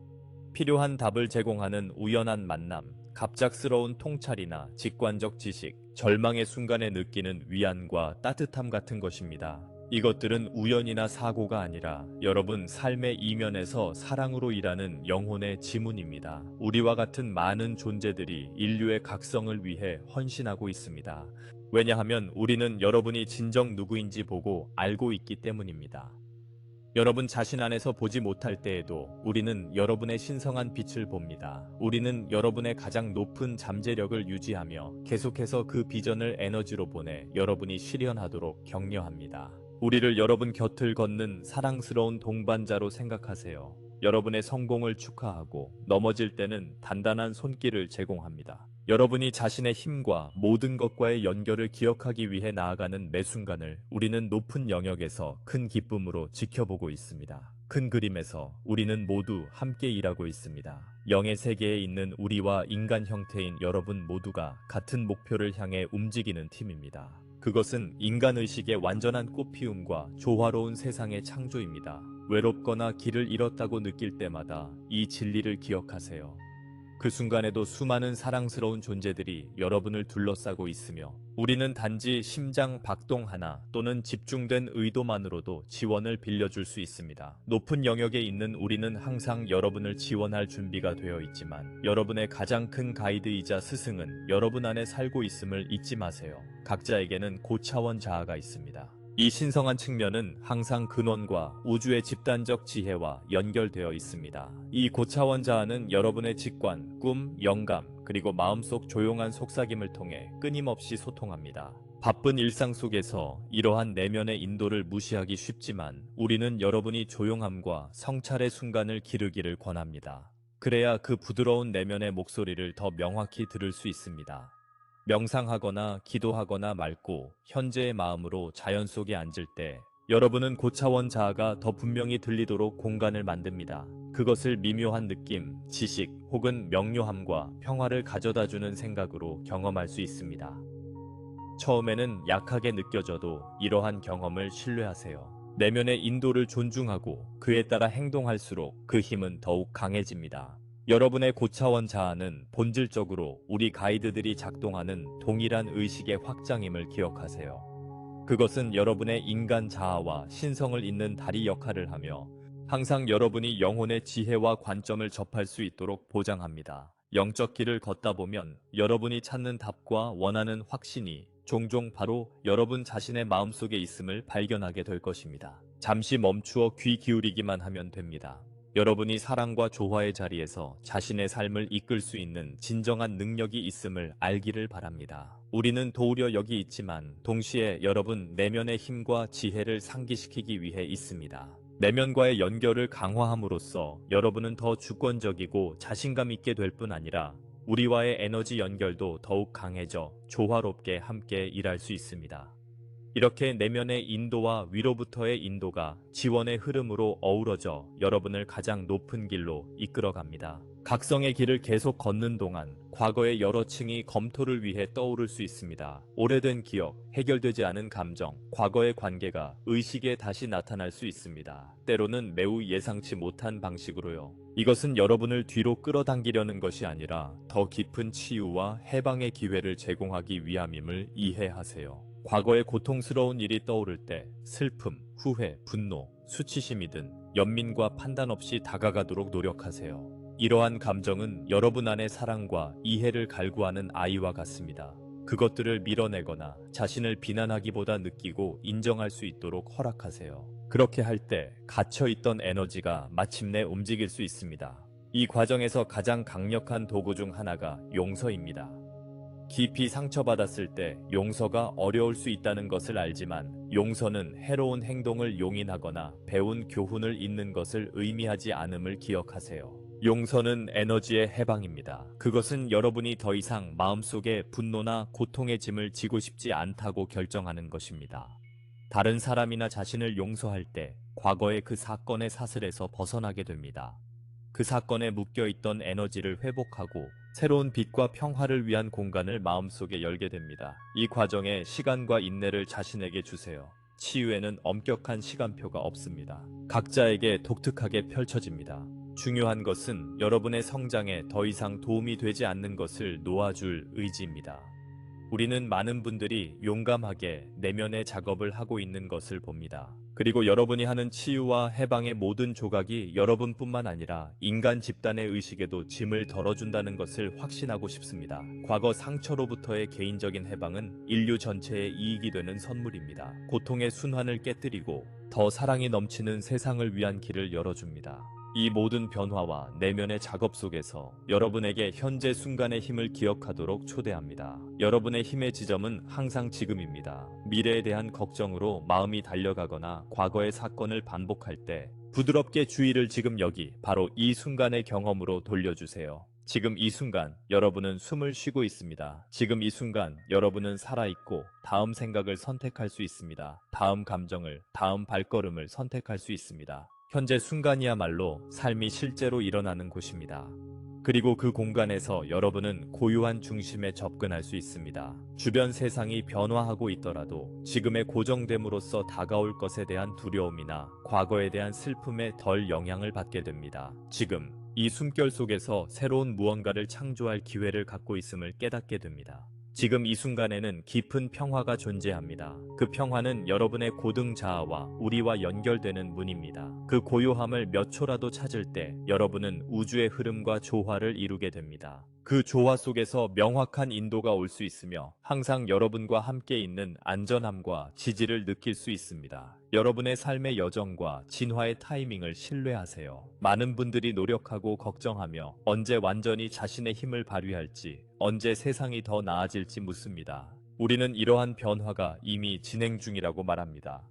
필요한 답을 제공하는 우연한 만남, 갑작스러운 통찰이나 직관적 지식, 절망의 순간에 느끼는 위안과 따뜻함 같은 것입니다. 이것들은 우연이나 사고가 아니라 여러분 삶의 이면에서 사랑으로 일하는 영혼의 지문입니다. 우리와 같은 많은 존재들이 인류의 각성을 위해 헌신하고 있습니다. 왜냐하면 우리는 여러분이 진정 누구인지 보고 알고 있기 때문입니다. 여러분 자신 안에서 보지 못할 때에도 우리는 여러분의 신성한 빛을 봅니다. 우리는 여러분의 가장 높은 잠재력을 유지하며 계속해서 그 비전을 에너지로 보내 여러분이 실현하도록 격려합니다. 우리를 여러분 곁을 걷는 사랑스러운 동반자로 생각하세요. 여러분의 성공을 축하하고 넘어질 때는 단단한 손길을 제공합니다. 여러분이 자신의 힘과 모든 것과의 연결을 기억하기 위해 나아가는 매 순간을 우리는 높은 영역에서 큰 기쁨으로 지켜보고 있습니다. 큰 그림에서 우리는 모두 함께 일하고 있습니다. 영의 세계에 있는 우리와 인간 형태인 여러분 모두가 같은 목표를 향해 움직이는 팀입니다. 그것은 인간의식의 완전한 꽃피움과 조화로운 세상의 창조입니다. 외롭거나 길을 잃었다고 느낄 때마다 이 진리를 기억하세요. 그 순간에도 수많은 사랑스러운 존재들이 여러분을 둘러싸고 있으며 우리는 단지 심장 박동 하나 또는 집중된 의도만으로도 지원을 빌려줄 수 있습니다. 높은 영역에 있는 우리는 항상 여러분을 지원할 준비가 되어 있지만 여러분의 가장 큰 가이드이자 스승은 여러분 안에 살고 있음을 잊지 마세요. 각자에게는 고차원 자아가 있습니다. 이 신성한 측면은 항상 근원과 우주의 집단적 지혜와 연결되어 있습니다. 이 고차원 자아는 여러분의 직관, 꿈, 영감, 그리고 마음속 조용한 속삭임을 통해 끊임없이 소통합니다. 바쁜 일상 속에서 이러한 내면의 인도를 무시하기 쉽지만 우리는 여러분이 조용함과 성찰의 순간을 기르기를 권합니다. 그래야 그 부드러운 내면의 목소리를 더 명확히 들을 수 있습니다. 명상하거나 기도하거나 맑고 현재의 마음으로 자연 속에 앉을 때 여러분은 고차원 자아가 더 분명히 들리도록 공간을 만듭니다. 그것을 미묘한 느낌, 지식 혹은 명료함과 평화를 가져다주는 생각으로 경험할 수 있습니다. 처음에는 약하게 느껴져도 이러한 경험을 신뢰하세요. 내면의 인도를 존중하고 그에 따라 행동할수록 그 힘은 더욱 강해집니다. 여러분의 고차원 자아는 본질적으로 우리 가이드들이 작동하는 동일한 의식의 확장임을 기억하세요. 그것은 여러분의 인간 자아와 신성을 잇는 다리 역할을 하며 항상 여러분이 영혼의 지혜와 관점을 접할 수 있도록 보장합니다. 영적 길을 걷다 보면 여러분이 찾는 답과 원하는 확신이 종종 바로 여러분 자신의 마음속에 있음을 발견하게 될 것입니다. 잠시 멈추어 귀 기울이기만 하면 됩니다. 여러분이 사랑과 조화의 자리에서 자신의 삶을 이끌 수 있는 진정한 능력이 있음을 알기를 바랍니다. 우리는 도우려 여기 있지만 동시에 여러분 내면의 힘과 지혜를 상기시키기 위해 있습니다. 내면과의 연결을 강화함으로써 여러분은 더 주권적이고 자신감 있게 될 뿐 아니라 우리와의 에너지 연결도 더욱 강해져 조화롭게 함께 일할 수 있습니다. 이렇게 내면의 인도와 위로부터의 인도가 지원의 흐름으로 어우러져 여러분을 가장 높은 길로 이끌어갑니다. 각성의 길을 계속 걷는 동안 과거의 여러 층이 검토를 위해 떠오를 수 있습니다. 오래된 기억, 해결되지 않은 감정, 과거의 관계가 의식에 다시 나타날 수 있습니다. 때로는 매우 예상치 못한 방식으로요. 이것은 여러분을 뒤로 끌어당기려는 것이 아니라 더 깊은 치유와 해방의 기회를 제공하기 위함임을 이해하세요. 과거의 고통스러운 일이 떠오를 때 슬픔, 후회, 분노, 수치심이든 연민과 판단 없이 다가가도록 노력하세요. 이러한 감정은 여러분 안의 사랑과 이해를 갈구하는 아이와 같습니다. 그것들을 밀어내거나 자신을 비난하기보다 느끼고 인정할 수 있도록 허락하세요. 그렇게 할 때 갇혀있던 에너지가 마침내 움직일 수 있습니다. 이 과정에서 가장 강력한 도구 중 하나가 용서입니다. 깊이 상처받았을 때 용서가 어려울 수 있다는 것을 알지만 용서는 해로운 행동을 용인하거나 배운 교훈을 잊는 것을 의미하지 않음을 기억하세요. 용서는 에너지의 해방입니다. 그것은 여러분이 더 이상 마음속에 분노나 고통의 짐을 지고 싶지 않다고 결정하는 것입니다. 다른 사람이나 자신을 용서할 때 과거의 그 사건의 사슬에서 벗어나게 됩니다. 그 사건에 묶여있던 에너지를 회복하고 새로운 빛과 평화를 위한 공간을 마음속에 열게 됩니다. 이 과정에 시간과 인내를 자신에게 주세요. 치유에는 엄격한 시간표가 없습니다. 각자에게 독특하게 펼쳐집니다. 중요한 것은 여러분의 성장에 더 이상 도움이 되지 않는 것을 놓아줄 의지입니다. 우리는 많은 분들이 용감하게 내면의 작업을 하고 있는 것을 봅니다. 그리고 여러분이 하는 치유와 해방의 모든 조각이 여러분뿐만 아니라 인간 집단의 의식에도 짐을 덜어준다는 것을 확신하고 싶습니다. 과거 상처로부터의 개인적인 해방은 인류 전체의 이익이 되는 선물입니다. 고통의 순환을 깨뜨리고 더 사랑이 넘치는 세상을 위한 길을 열어줍니다. 이 모든 변화와 내면의 작업 속에서 여러분에게 현재 순간의 힘을 기억하도록 초대합니다. 여러분의 힘의 지점은 항상 지금입니다. 미래에 대한 걱정으로 마음이 달려가거나 과거의 사건을 반복할 때 부드럽게 주의를 지금 여기, 바로 이 순간의 경험으로 돌려주세요. 지금 이 순간 여러분은 숨을 쉬고 있습니다. 지금 이 순간 여러분은 살아있고 다음 생각을 선택할 수 있습니다. 다음 감정을, 다음 발걸음을 선택할 수 있습니다. 현재 순간이야말로 삶이 실제로 일어나는 곳입니다. 그리고 그 공간에서 여러분은 고유한 중심에 접근할 수 있습니다. 주변 세상이 변화하고 있더라도 지금의 고정됨으로써 다가올 것에 대한 두려움이나 과거에 대한 슬픔에 덜 영향을 받게 됩니다. 지금 이 숨결 속에서 새로운 무언가를 창조할 기회를 갖고 있음을 깨닫게 됩니다. 지금 이 순간에는 깊은 평화가 존재합니다. 그 평화는 여러분의 고등 자아와 우리와 연결되는 문입니다. 그 고요함을 몇 초라도 찾을 때 여러분은 우주의 흐름과 조화를 이루게 됩니다. 그 조화 속에서 명확한 인도가 올 수 있으며 항상 여러분과 함께 있는 안전함과 지지를 느낄 수 있습니다. 여러분의 삶의 여정과 진화의 타이밍을 신뢰하세요. 많은 분들이 노력하고 걱정하며 언제 완전히 자신의 힘을 발휘할지, 언제 세상이 더 나아질지 묻습니다. 우리는 이러한 변화가 이미 진행 중이라고 말합니다.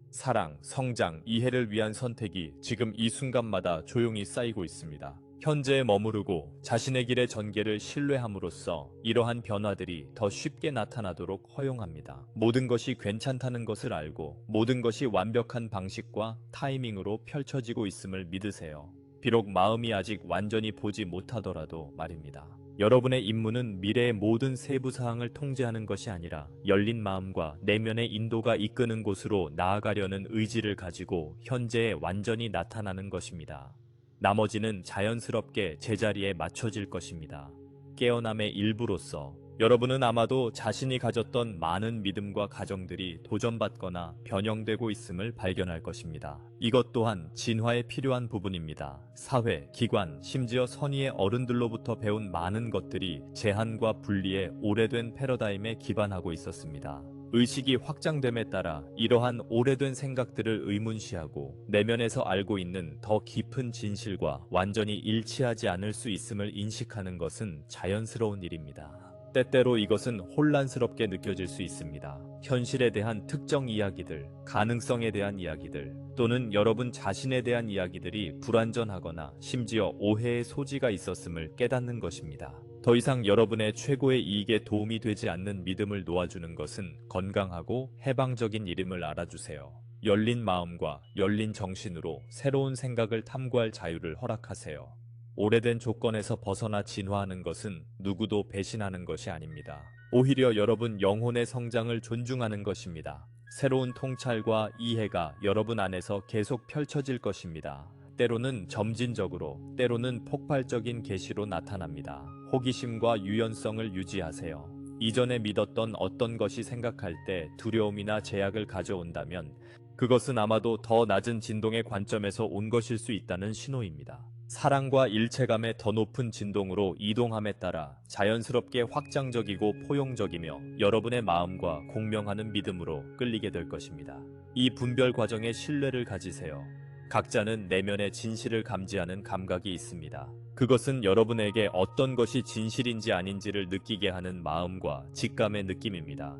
사랑, 성장, 이해를 위한 선택이 지금 이 순간마다 조용히 쌓이고 있습니다. 현재에 머무르고 자신의 길의 전개를 신뢰함으로써 이러한 변화들이 더 쉽게 나타나도록 허용합니다. 모든 것이 괜찮다는 것을 알고 모든 것이 완벽한 방식과 타이밍으로 펼쳐지고 있음을 믿으세요. 비록 마음이 아직 완전히 보지 못하더라도 말입니다. 여러분의 임무는 미래의 모든 세부 사항을 통제하는 것이 아니라 열린 마음과 내면의 인도가 이끄는 곳으로 나아가려는 의지를 가지고 현재에 완전히 나타나는 것입니다. 나머지는 자연스럽게 제자리에 맞춰질 것입니다. 깨어남의 일부로서 여러분은 아마도 자신이 가졌던 많은 믿음과 가정들이 도전받거나 변형되고 있음을 발견할 것입니다. 이것 또한 진화에 필요한 부분입니다. 사회, 기관, 심지어 선의의 어른들로부터 배운 많은 것들이 제한과 분리의 오래된 패러다임에 기반하고 있었습니다. 의식이 확장됨에 따라 이러한 오래된 생각들을 의문시하고 내면에서 알고 있는 더 깊은 진실과 완전히 일치하지 않을 수 있음을 인식하는 것은 자연스러운 일입니다. 때때로 이것은 혼란스럽게 느껴질 수 있습니다. 현실에 대한 특정 이야기들, 가능성에 대한 이야기들, 또는 여러분 자신에 대한 이야기들이 불완전하거나 심지어 오해의 소지가 있었음을 깨닫는 것입니다. 더 이상 여러분의 최고의 이익에 도움이 되지 않는 믿음을 놓아주는 것은 건강하고 해방적인 일임을 알아주세요. 열린 마음과 열린 정신으로 새로운 생각을 탐구할 자유를 허락하세요. 오래된 조건에서 벗어나 진화하는 것은 누구도 배신하는 것이 아닙니다. 오히려 여러분 영혼의 성장을 존중하는 것입니다. 새로운 통찰과 이해가 여러분 안에서 계속 펼쳐질 것입니다. 때로는 점진적으로, 때로는 폭발적인 계시로 나타납니다. 호기심과 유연성을 유지하세요. 이전에 믿었던 어떤 것이 생각할 때 두려움이나 제약을 가져온다면 그것은 아마도 더 낮은 진동의 관점에서 온 것일 수 있다는 신호입니다. 사랑과 일체감의 더 높은 진동으로 이동함에 따라 자연스럽게 확장적이고 포용적이며 여러분의 마음과 공명하는 믿음으로 끌리게 될 것입니다. 이 분별 과정에 신뢰를 가지세요. 각자는 내면의 진실을 감지하는 감각이 있습니다. 그것은 여러분에게 어떤 것이 진실인지 아닌지를 느끼게 하는 마음과 직감의 느낌입니다.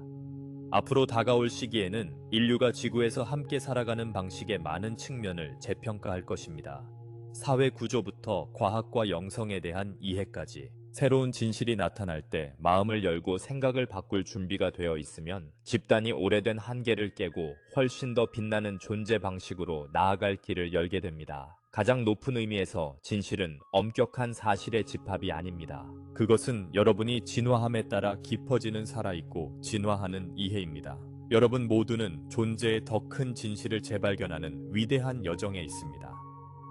앞으로 다가올 시기에는 인류가 지구에서 함께 살아가는 방식의 많은 측면을 재평가할 것입니다. 사회 구조부터 과학과 영성에 대한 이해까지 새로운 진실이 나타날 때 마음을 열고 생각을 바꿀 준비가 되어 있으면 집단이 오래된 한계를 깨고 훨씬 더 빛나는 존재 방식으로 나아갈 길을 열게 됩니다. 가장 높은 의미에서 진실은 엄격한 사실의 집합이 아닙니다. 그것은 여러분이 진화함에 따라 깊어지는 살아있고 진화하는 이해입니다. 여러분 모두는 존재의 더 큰 진실을 재발견하는 위대한 여정에 있습니다.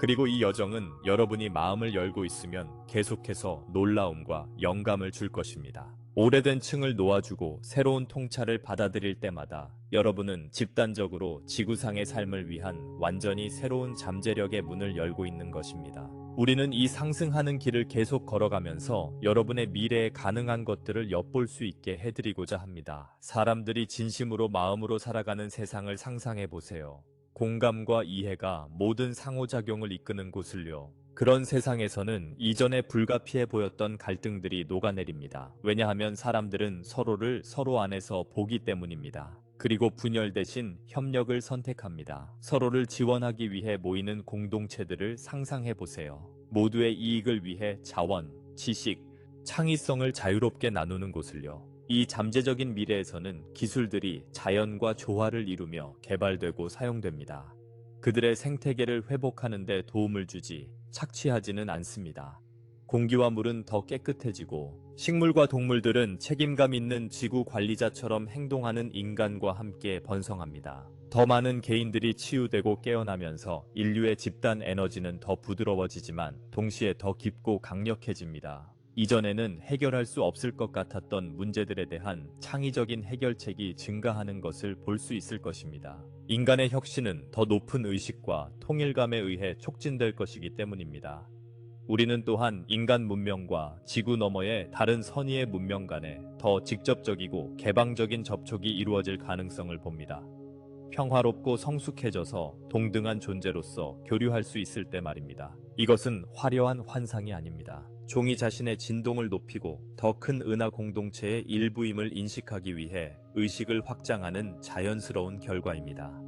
그리고 이 여정은 여러분이 마음을 열고 있으면 계속해서 놀라움과 영감을 줄 것입니다. 오래된 층을 놓아주고 새로운 통찰을 받아들일 때마다 여러분은 집단적으로 지구상의 삶을 위한 완전히 새로운 잠재력의 문을 열고 있는 것입니다. 우리는 이 상승하는 길을 계속 걸어가면서 여러분의 미래에 가능한 것들을 엿볼 수 있게 해드리고자 합니다. 사람들이 진심으로 마음으로 살아가는 세상을 상상해 보세요. 공감과 이해가 모든 상호작용을 이끄는 곳을요. 그런 세상에서는 이전에 불가피해 보였던 갈등들이 녹아내립니다. 왜냐하면 사람들은 서로를 서로 안에서 보기 때문입니다. 그리고 분열 대신 협력을 선택합니다. 서로를 지원하기 위해 모이는 공동체들을 상상해 보세요. 모두의 이익을 위해 자원, 지식, 창의성을 자유롭게 나누는 곳을요. 이 잠재적인 미래에서는 기술들이 자연과 조화를 이루며 개발되고 사용됩니다. 그들의 생태계를 회복하는 데 도움을 주지 착취하지는 않습니다. 공기와 물은 더 깨끗해지고 식물과 동물들은 책임감 있는 지구 관리자처럼 행동하는 인간과 함께 번성합니다. 더 많은 개인들이 치유되고 깨어나면서 인류의 집단 에너지는 더 부드러워지지만 동시에 더 깊고 강력해집니다. 이전에는 해결할 수 없을 것 같았던 문제들에 대한 창의적인 해결책이 증가하는 것을 볼 수 있을 것입니다. 인간의 혁신은 더 높은 의식과 통일감에 의해 촉진될 것이기 때문입니다. 우리는 또한 인간 문명과 지구 너머의 다른 선의의 문명 간에 더 직접적이고 개방적인 접촉이 이루어질 가능성을 봅니다. 평화롭고 성숙해져서 동등한 존재로서 교류할 수 있을 때 말입니다. 이것은 화려한 환상이 아닙니다. 종이 자신의 진동을 높이고 더 큰 은하 공동체의 일부임을 인식하기 위해 의식을 확장하는 자연스러운 결과입니다.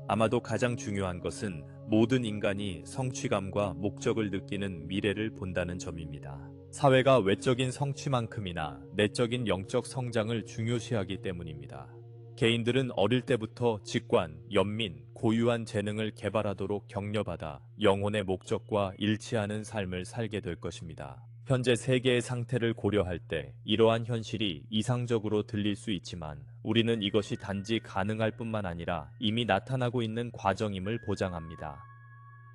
아마도 가장 중요한 것은 모든 인간이 성취감과 목적을 느끼는 미래를 본다는 점입니다. 사회가 외적인 성취만큼이나 내적인 영적 성장을 중요시하기 때문입니다. 개인들은 어릴 때부터 직관, 연민, 고유한 재능을 개발하도록 격려받아 영혼의 목적과 일치하는 삶을 살게 될 것입니다. 현재 세계의 상태를 고려할 때 이러한 현실이 이상적으로 들릴 수 있지만 우리는 이것이 단지 가능할 뿐만 아니라 이미 나타나고 있는 과정임을 보장합니다.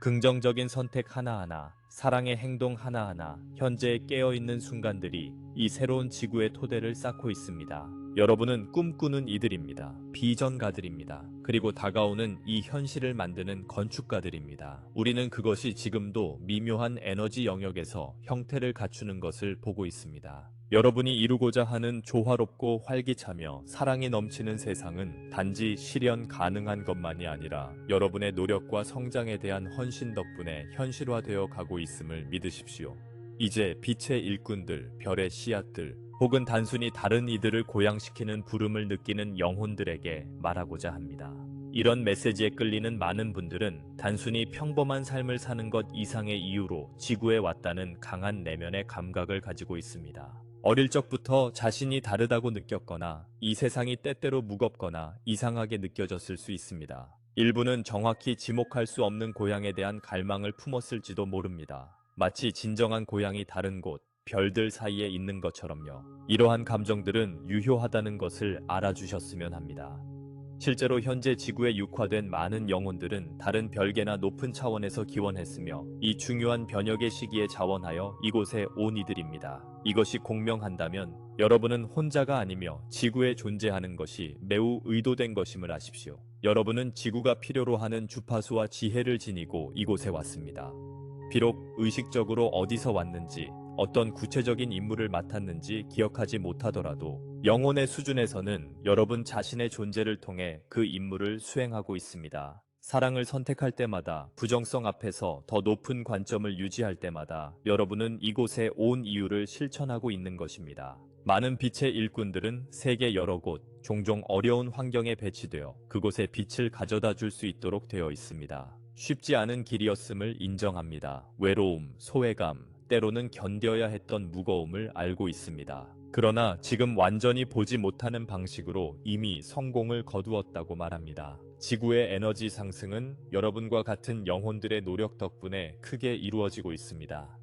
긍정적인 선택 하나하나, 사랑의 행동 하나하나, 현재에 깨어있는 순간들이 이 새로운 지구의 토대를 쌓고 있습니다. 여러분은 꿈꾸는 이들입니다. 비전가들입니다. 그리고 다가오는 이 현실을 만드는 건축가들입니다. 우리는 그것이 지금도 미묘한 에너지 영역에서 형태를 갖추는 것을 보고 있습니다. 여러분이 이루고자 하는 조화롭고 활기차며 사랑이 넘치는 세상은 단지 실현 가능한 것만이 아니라 여러분의 노력과 성장에 대한 헌신 덕분에 현실화되어 가고 있음을 믿으십시오. 이제 빛의 일꾼들, 별의 씨앗들, 혹은 단순히 다른 이들을 고양시키는 부름을 느끼는 영혼들에게 말하고자 합니다. 이런 메시지에 끌리는 많은 분들은 단순히 평범한 삶을 사는 것 이상의 이유로 지구에 왔다는 강한 내면의 감각을 가지고 있습니다. 어릴 적부터 자신이 다르다고 느꼈거나 이 세상이 때때로 무겁거나 이상하게 느껴졌을 수 있습니다. 일부는 정확히 지목할 수 없는 고향에 대한 갈망을 품었을지도 모릅니다. 마치 진정한 고향이 다른 곳, 별들 사이에 있는 것처럼요. 이러한 감정들은 유효하다는 것을 알아주셨으면 합니다. 실제로 현재 지구에 육화된 많은 영혼들은 다른 별개나 높은 차원에서 기원했으며 이 중요한 변혁의 시기에 자원하여 이곳에 온 이들입니다. 이것이 공명한다면 여러분은 혼자가 아니며 지구에 존재하는 것이 매우 의도된 것임을 아십시오. 여러분은 지구가 필요로 하는 주파수와 지혜를 지니고 이곳에 왔습니다. 비록 의식적으로 어디서 왔는지 어떤 구체적인 임무를 맡았는지 기억하지 못하더라도 영혼의 수준에서는 여러분 자신의 존재를 통해 그 임무를 수행하고 있습니다. 사랑을 선택할 때마다, 부정성 앞에서 더 높은 관점을 유지할 때마다 여러분은 이곳에 온 이유를 실천하고 있는 것입니다. 많은 빛의 일꾼들은 세계 여러 곳, 종종 어려운 환경에 배치되어 그곳에 빛을 가져다 줄 수 있도록 되어 있습니다. 쉽지 않은 길이었음을 인정합니다. 외로움, 소외감, 때로는 견뎌야 했던 무거움을 알고 있습니다. 그러나 지금 완전히 보지 못하는 방식으로 이미 성공을 거두었다고 말합니다. 지구의 에너지 상승은 여러분과 같은 영혼들의 노력 덕분에 크게 이루어지고 있습니다.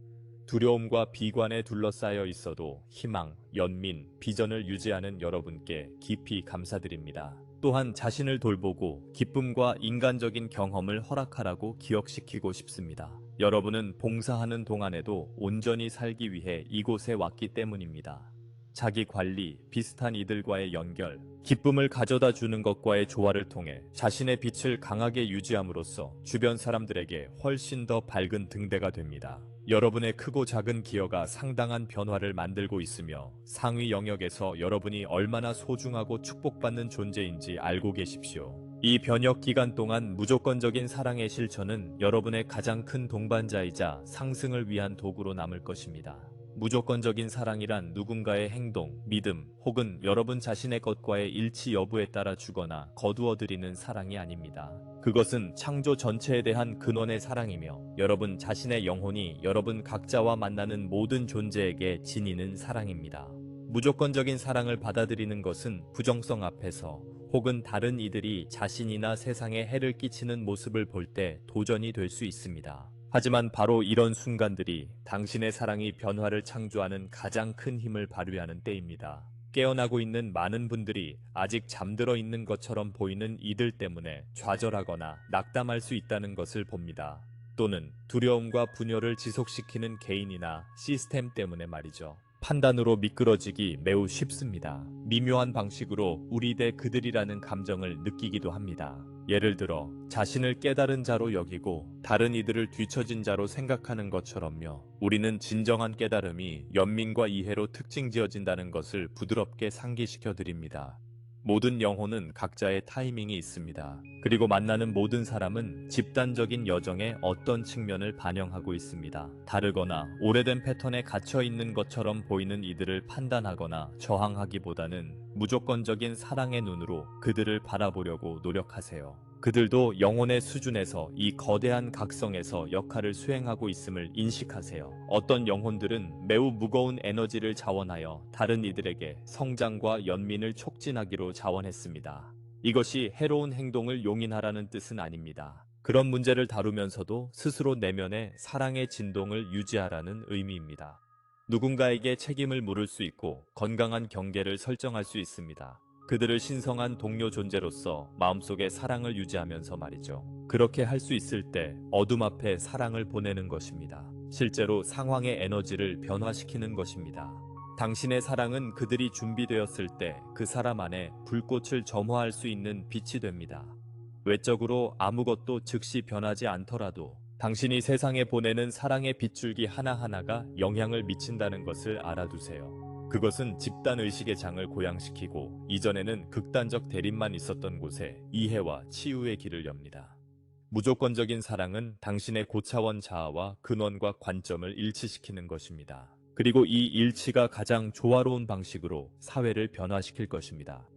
두려움과 비관에 둘러싸여 있어도 희망, 연민, 비전을 유지하는 여러분께 깊이 감사드립니다. 또한 자신을 돌보고 기쁨과 인간적인 경험을 허락하라고 기억시키고 싶습니다. 여러분은 봉사하는 동안에도 온전히 살기 위해 이곳에 왔기 때문입니다. 자기 관리, 비슷한 이들과의 연결, 기쁨을 가져다 주는 것과의 조화를 통해 자신의 빛을 강하게 유지함으로써 주변 사람들에게 훨씬 더 밝은 등대가 됩니다. 여러분의 크고 작은 기여가 상당한 변화를 만들고 있으며 상위 영역에서 여러분이 얼마나 소중하고 축복받는 존재인지 알고 계십시오. 이 변혁 기간 동안 무조건적인 사랑의 실천은 여러분의 가장 큰 동반자이자 상승을 위한 도구로 남을 것입니다. 무조건적인 사랑이란 누군가의 행동, 믿음, 혹은 여러분 자신의 것과의 일치 여부에 따라 주거나 거두어들이는 사랑이 아닙니다. 그것은 창조 전체에 대한 근원의 사랑이며 여러분 자신의 영혼이 여러분 각자와 만나는 모든 존재에게 지니는 사랑입니다. 무조건적인 사랑을 받아들이는 것은 부정성 앞에서 혹은 다른 이들이 자신이나 세상에 해를 끼치는 모습을 볼 때 도전이 될 수 있습니다. 하지만 바로 이런 순간들이 당신의 사랑이 변화를 창조하는 가장 큰 힘을 발휘하는 때입니다. 깨어나고 있는 많은 분들이 아직 잠들어 있는 것처럼 보이는 이들 때문에 좌절하거나 낙담할 수 있다는 것을 봅니다. 또는 두려움과 분열을 지속시키는 개인이나 시스템 때문에 말이죠. 판단으로 미끄러지기 매우 쉽습니다. 미묘한 방식으로 우리 대 그들이라는 감정을 느끼기도 합니다. 예를 들어 자신을 깨달은 자로 여기고 다른 이들을 뒤처진 자로 생각하는 것처럼요. 우리는 진정한 깨달음이 연민과 이해로 특징지어진다는 것을 부드럽게 상기시켜 드립니다. 모든 영혼은 각자의 타이밍이 있습니다. 그리고 만나는 모든 사람은 집단적인 여정의 어떤 측면을 반영하고 있습니다. 다르거나 오래된 패턴에 갇혀 있는 것처럼 보이는 이들을 판단하거나 저항하기보다는 무조건적인 사랑의 눈으로 그들을 바라보려고 노력하세요. 그들도 영혼의 수준에서 이 거대한 각성에서 역할을 수행하고 있음을 인식하세요. 어떤 영혼들은 매우 무거운 에너지를 자원하여 다른 이들에게 성장과 연민을 촉진하기로 자원했습니다. 이것이 해로운 행동을 용인하라는 뜻은 아닙니다. 그런 문제를 다루면서도 스스로 내면의 사랑의 진동을 유지하라는 의미입니다. 누군가에게 책임을 물을 수 있고 건강한 경계를 설정할 수 있습니다. 그들을 신성한 동료 존재로서 마음속에 사랑을 유지하면서 말이죠. 그렇게 할 수 있을 때 어둠 앞에 사랑을 보내는 것입니다. 실제로 상황의 에너지를 변화시키는 것입니다. 당신의 사랑은 그들이 준비되었을 때 그 사람 안에 불꽃을 점화할 수 있는 빛이 됩니다. 외적으로 아무것도 즉시 변하지 않더라도 당신이 세상에 보내는 사랑의 빗줄기 하나하나가 영향을 미친다는 것을 알아두세요. 그것은 집단의식의 장을 고양시키고 이전에는 극단적 대립만 있었던 곳에 이해와 치유의 길을 엽니다. 무조건적인 사랑은 당신의 고차원 자아와 근원과 관점을 일치시키는 것입니다. 그리고 이 일치가 가장 조화로운 방식으로 사회를 변화시킬 것입니다.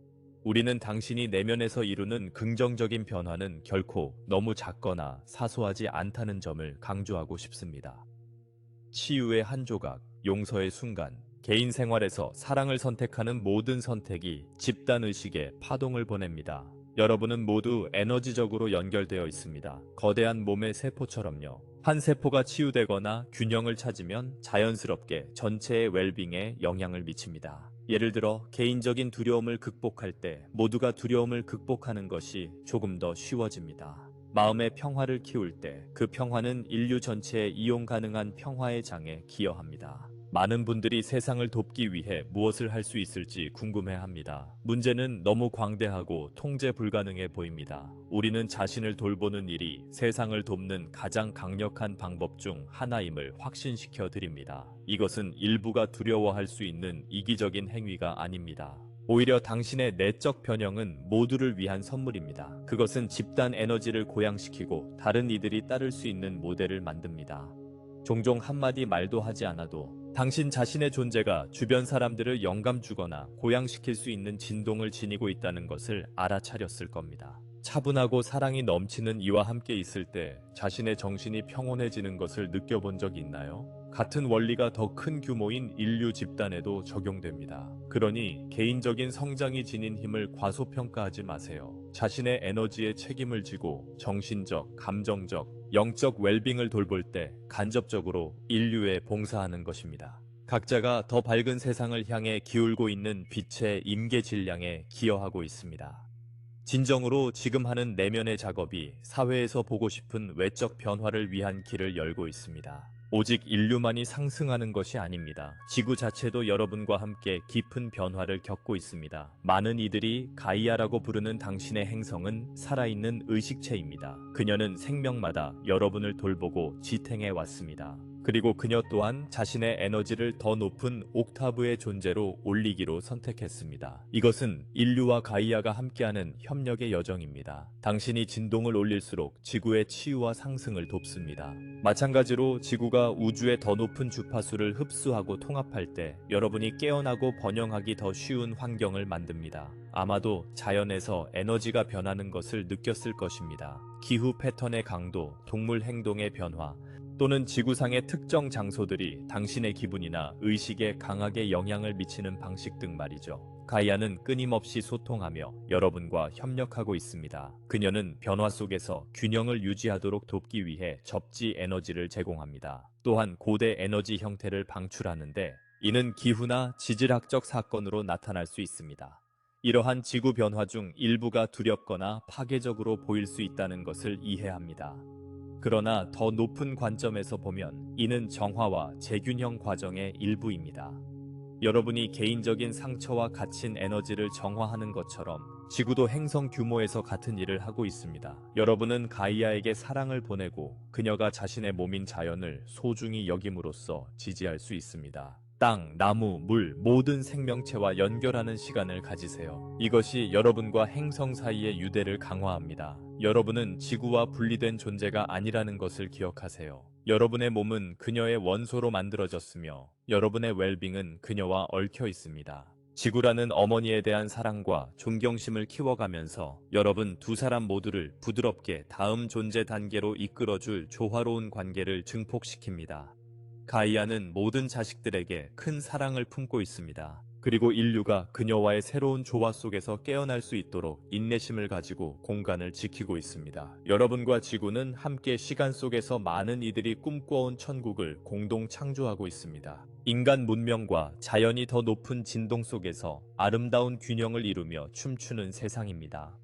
우리는 당신이 내면에서 이루는 긍정적인 변화는 결코 너무 작거나 사소하지 않다는 점을 강조하고 싶습니다. 치유의 한 조각, 용서의 순간, 개인 생활에서 사랑을 선택하는 모든 선택이 집단의식에 파동을 보냅니다. 여러분은 모두 에너지적으로 연결되어 있습니다. 거대한 몸의 세포처럼요. 한 세포가 치유되거나 균형을 찾으면 자연스럽게 전체의 웰빙에 영향을 미칩니다. 예를 들어 개인적인 두려움을 극복할 때 모두가 두려움을 극복하는 것이 조금 더 쉬워집니다. 마음의 평화를 키울 때 그 평화는 인류 전체에 이용 가능한 평화의 장에 기여합니다. 많은 분들이 세상을 돕기 위해 무엇을 할 수 있을지 궁금해합니다. 문제는 너무 광대하고 통제 불가능해 보입니다. 우리는 자신을 돌보는 일이 세상을 돕는 가장 강력한 방법 중 하나임을 확신시켜 드립니다. 이것은 일부가 두려워할 수 있는 이기적인 행위가 아닙니다. 오히려 당신의 내적 변형은 모두를 위한 선물입니다. 그것은 집단 에너지를 고양시키고 다른 이들이 따를 수 있는 모델을 만듭니다. 종종 한마디 말도 하지 않아도 당신 자신의 존재가 주변 사람들을 영감 주거나 고양시킬 수 있는 진동을 지니고 있다는 것을 알아차렸을 겁니다. 차분하고 사랑이 넘치는 이와 함께 있을 때 자신의 정신이 평온해지는 것을 느껴본 적 있나요? 같은 원리가 더 큰 규모인 인류 집단에도 적용됩니다. 그러니 개인적인 성장이 지닌 힘을 과소평가하지 마세요. 자신의 에너지에 책임을 지고 정신적, 감정적, 영적 웰빙을 돌볼 때 간접적으로 인류에 봉사하는 것입니다. 각자가 더 밝은 세상을 향해 기울고 있는 빛의 임계 질량에 기여하고 있습니다. 진정으로 지금 하는 내면의 작업이 사회에서 보고 싶은 외적 변화를 위한 길을 열고 있습니다. 오직 인류만이 상승하는 것이 아닙니다. 지구 자체도 여러분과 함께 깊은 변화를 겪고 있습니다. 많은 이들이 가이아라고 부르는 당신의 행성은 살아있는 의식체입니다. 그녀는 생명마다 여러분을 돌보고 지탱해 왔습니다. 그리고 그녀 또한 자신의 에너지를 더 높은 옥타브의 존재로 올리기로 선택했습니다. 이것은 인류와 가이아가 함께하는 협력의 여정입니다. 당신이 진동을 올릴수록 지구의 치유와 상승을 돕습니다. 마찬가지로 지구가 우주의 더 높은 주파수를 흡수하고 통합할 때 여러분이 깨어나고 번영하기 더 쉬운 환경을 만듭니다. 아마도 자연에서 에너지가 변하는 것을 느꼈을 것입니다. 기후 패턴의 강도, 동물 행동의 변화, 또는 지구상의 특정 장소들이 당신의 기분이나 의식에 강하게 영향을 미치는 방식 등 말이죠. 가이아는 끊임없이 소통하며 여러분과 협력하고 있습니다. 그녀는 변화 속에서 균형을 유지하도록 돕기 위해 접지 에너지를 제공합니다. 또한 고대 에너지 형태를 방출하는데 이는 기후나 지질학적 사건으로 나타날 수 있습니다. 이러한 지구 변화 중 일부가 두렵거나 파괴적으로 보일 수 있다는 것을 이해합니다. 그러나 더 높은 관점에서 보면 이는 정화와 재균형 과정의 일부입니다. 여러분이 개인적인 상처와 갇힌 에너지를 정화하는 것처럼 지구도 행성 규모에서 같은 일을 하고 있습니다. 여러분은 가이아에게 사랑을 보내고 그녀가 자신의 몸인 자연을 소중히 여김으로써 지지할 수 있습니다. 땅, 나무, 물, 모든 생명체와 연결하는 시간을 가지세요. 이것이 여러분과 행성 사이의 유대를 강화합니다. 여러분은 지구와 분리된 존재가 아니라는 것을 기억하세요. 여러분의 몸은 그녀의 원소로 만들어졌으며 여러분의 웰빙은 그녀와 얽혀 있습니다. 지구라는 어머니에 대한 사랑과 존경심을 키워가면서 여러분 두 사람 모두를 부드럽게 다음 존재 단계로 이끌어줄 조화로운 관계를 증폭시킵니다. 가이아는 모든 자식들에게 큰 사랑을 품고 있습니다. 그리고 인류가 그녀와의 새로운 조화 속에서 깨어날 수 있도록 인내심을 가지고 공간을 지키고 있습니다. 여러분과 지구는 함께 시간 속에서 많은 이들이 꿈꿔온 천국을 공동 창조하고 있습니다. 인간 문명과 자연이 더 높은 진동 속에서 아름다운 균형을 이루며 춤추는 세상입니다.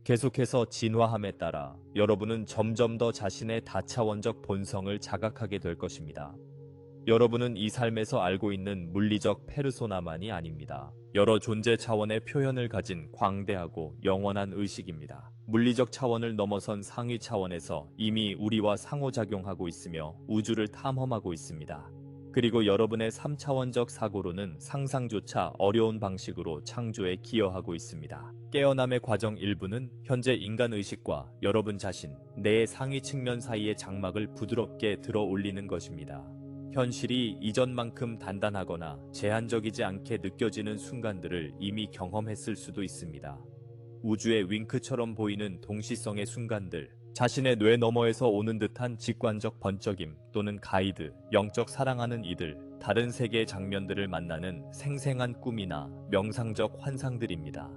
계속해서 진화함에 따라 여러분은 점점 더 자신의 다차원적 본성을 자각하게 될 것입니다. 여러분은 이 삶에서 알고 있는 물리적 페르소나만이 아닙니다. 여러 존재 차원의 표현을 가진 광대하고 영원한 의식입니다. 물리적 차원을 넘어선 상위 차원에서 이미 우리와 상호작용하고 있으며 우주를 탐험하고 있습니다. 그리고 여러분의 3차원적 사고로는 상상조차 어려운 방식으로 창조에 기여하고 있습니다. 깨어남의 과정 일부는 현재 인간의식과 여러분 자신, 내 상위 측면 사이의 장막을 부드럽게 들어 올리는 것입니다. 현실이 이전만큼 단단하거나 제한적이지 않게 느껴지는 순간들을 이미 경험했을 수도 있습니다. 우주의 윙크처럼 보이는 동시성의 순간들, 자신의 뇌 너머에서 오는 듯한 직관적 번쩍임 또는 가이드, 영적 사랑하는 이들, 다른 세계의 장면들을 만나는 생생한 꿈이나 명상적 환상들입니다.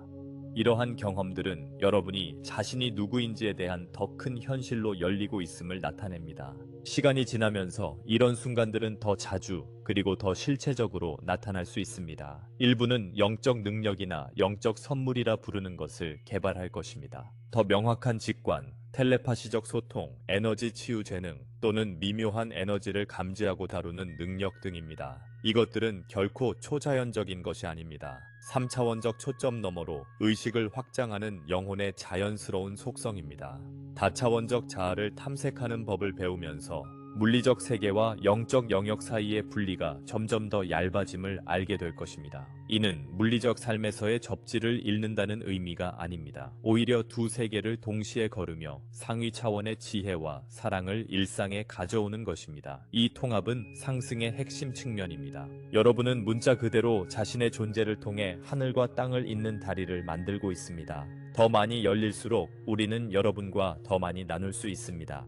이러한 경험들은 여러분이 자신이 누구인지에 대한 더 큰 현실로 열리고 있음을 나타냅니다. 시간이 지나면서 이런 순간들은 더 자주 그리고 더 실체적으로 나타날 수 있습니다. 일부는 영적 능력이나 영적 선물이라 부르는 것을 개발할 것입니다. 더 명확한 직관, 텔레파시적 소통, 에너지 치유 재능 또는 미묘한 에너지를 감지하고 다루는 능력 등입니다. 이것들은 결코 초자연적인 것이 아닙니다. 3차원적 초점 너머로 의식을 확장하는 영혼의 자연스러운 속성입니다. 다차원적 자아를 탐색하는 법을 배우면서 물리적 세계와 영적 영역 사이의 분리가 점점 더 얇아짐을 알게 될 것입니다. 이는 물리적 삶에서의 접지를 잃는다는 의미가 아닙니다. 오히려 두 세계를 동시에 걸으며 상위 차원의 지혜와 사랑을 일상에 가져오는 것입니다. 이 통합은 상승의 핵심 측면입니다. 여러분은 문자 그대로 자신의 존재를 통해 하늘과 땅을 잇는 다리를 만들고 있습니다. 더 많이 열릴수록 우리는 여러분과 더 많이 나눌 수 있습니다.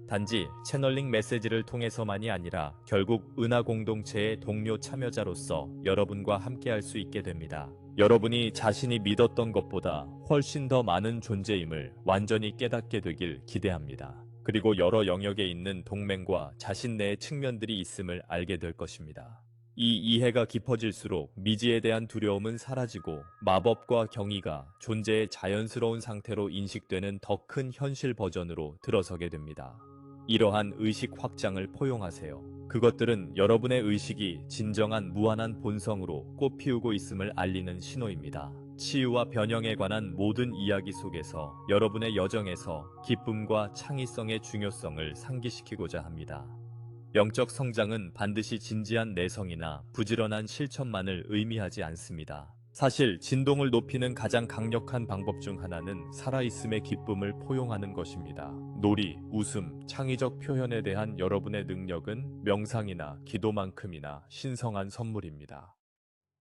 단지 채널링 메시지를 통해서만이 아니라 결국 은하 공동체의 동료 참여자로서 여러분과 함께할 수 있게 됩니다. 여러분이 자신이 믿었던 것보다 훨씬 더 많은 존재임을 완전히 깨닫게 되길 기대합니다. 그리고 여러 영역에 있는 동맹과 자신 내의 측면들이 있음을 알게 될 것입니다. 이 이해가 깊어질수록 미지에 대한 두려움은 사라지고 마법과 경이가 존재의 자연스러운 상태로 인식되는 더 큰 현실 버전으로 들어서게 됩니다. 이러한 의식 확장을 포용하세요. 그것들은 여러분의 의식이 진정한 무한한 본성으로 꽃피우고 있음을 알리는 신호입니다. 치유와 변형에 관한 모든 이야기 속에서 여러분의 여정에서 기쁨과 창의성의 중요성을 상기시키고자 합니다. 영적 성장은 반드시 진지한 내성이나 부지런한 실천만을 의미하지 않습니다. 사실 진동을 높이는 가장 강력한 방법 중 하나는 살아있음의 기쁨을 포용하는 것입니다. 놀이, 웃음, 창의적 표현에 대한 여러분의 능력은 명상이나 기도만큼이나 신성한 선물입니다.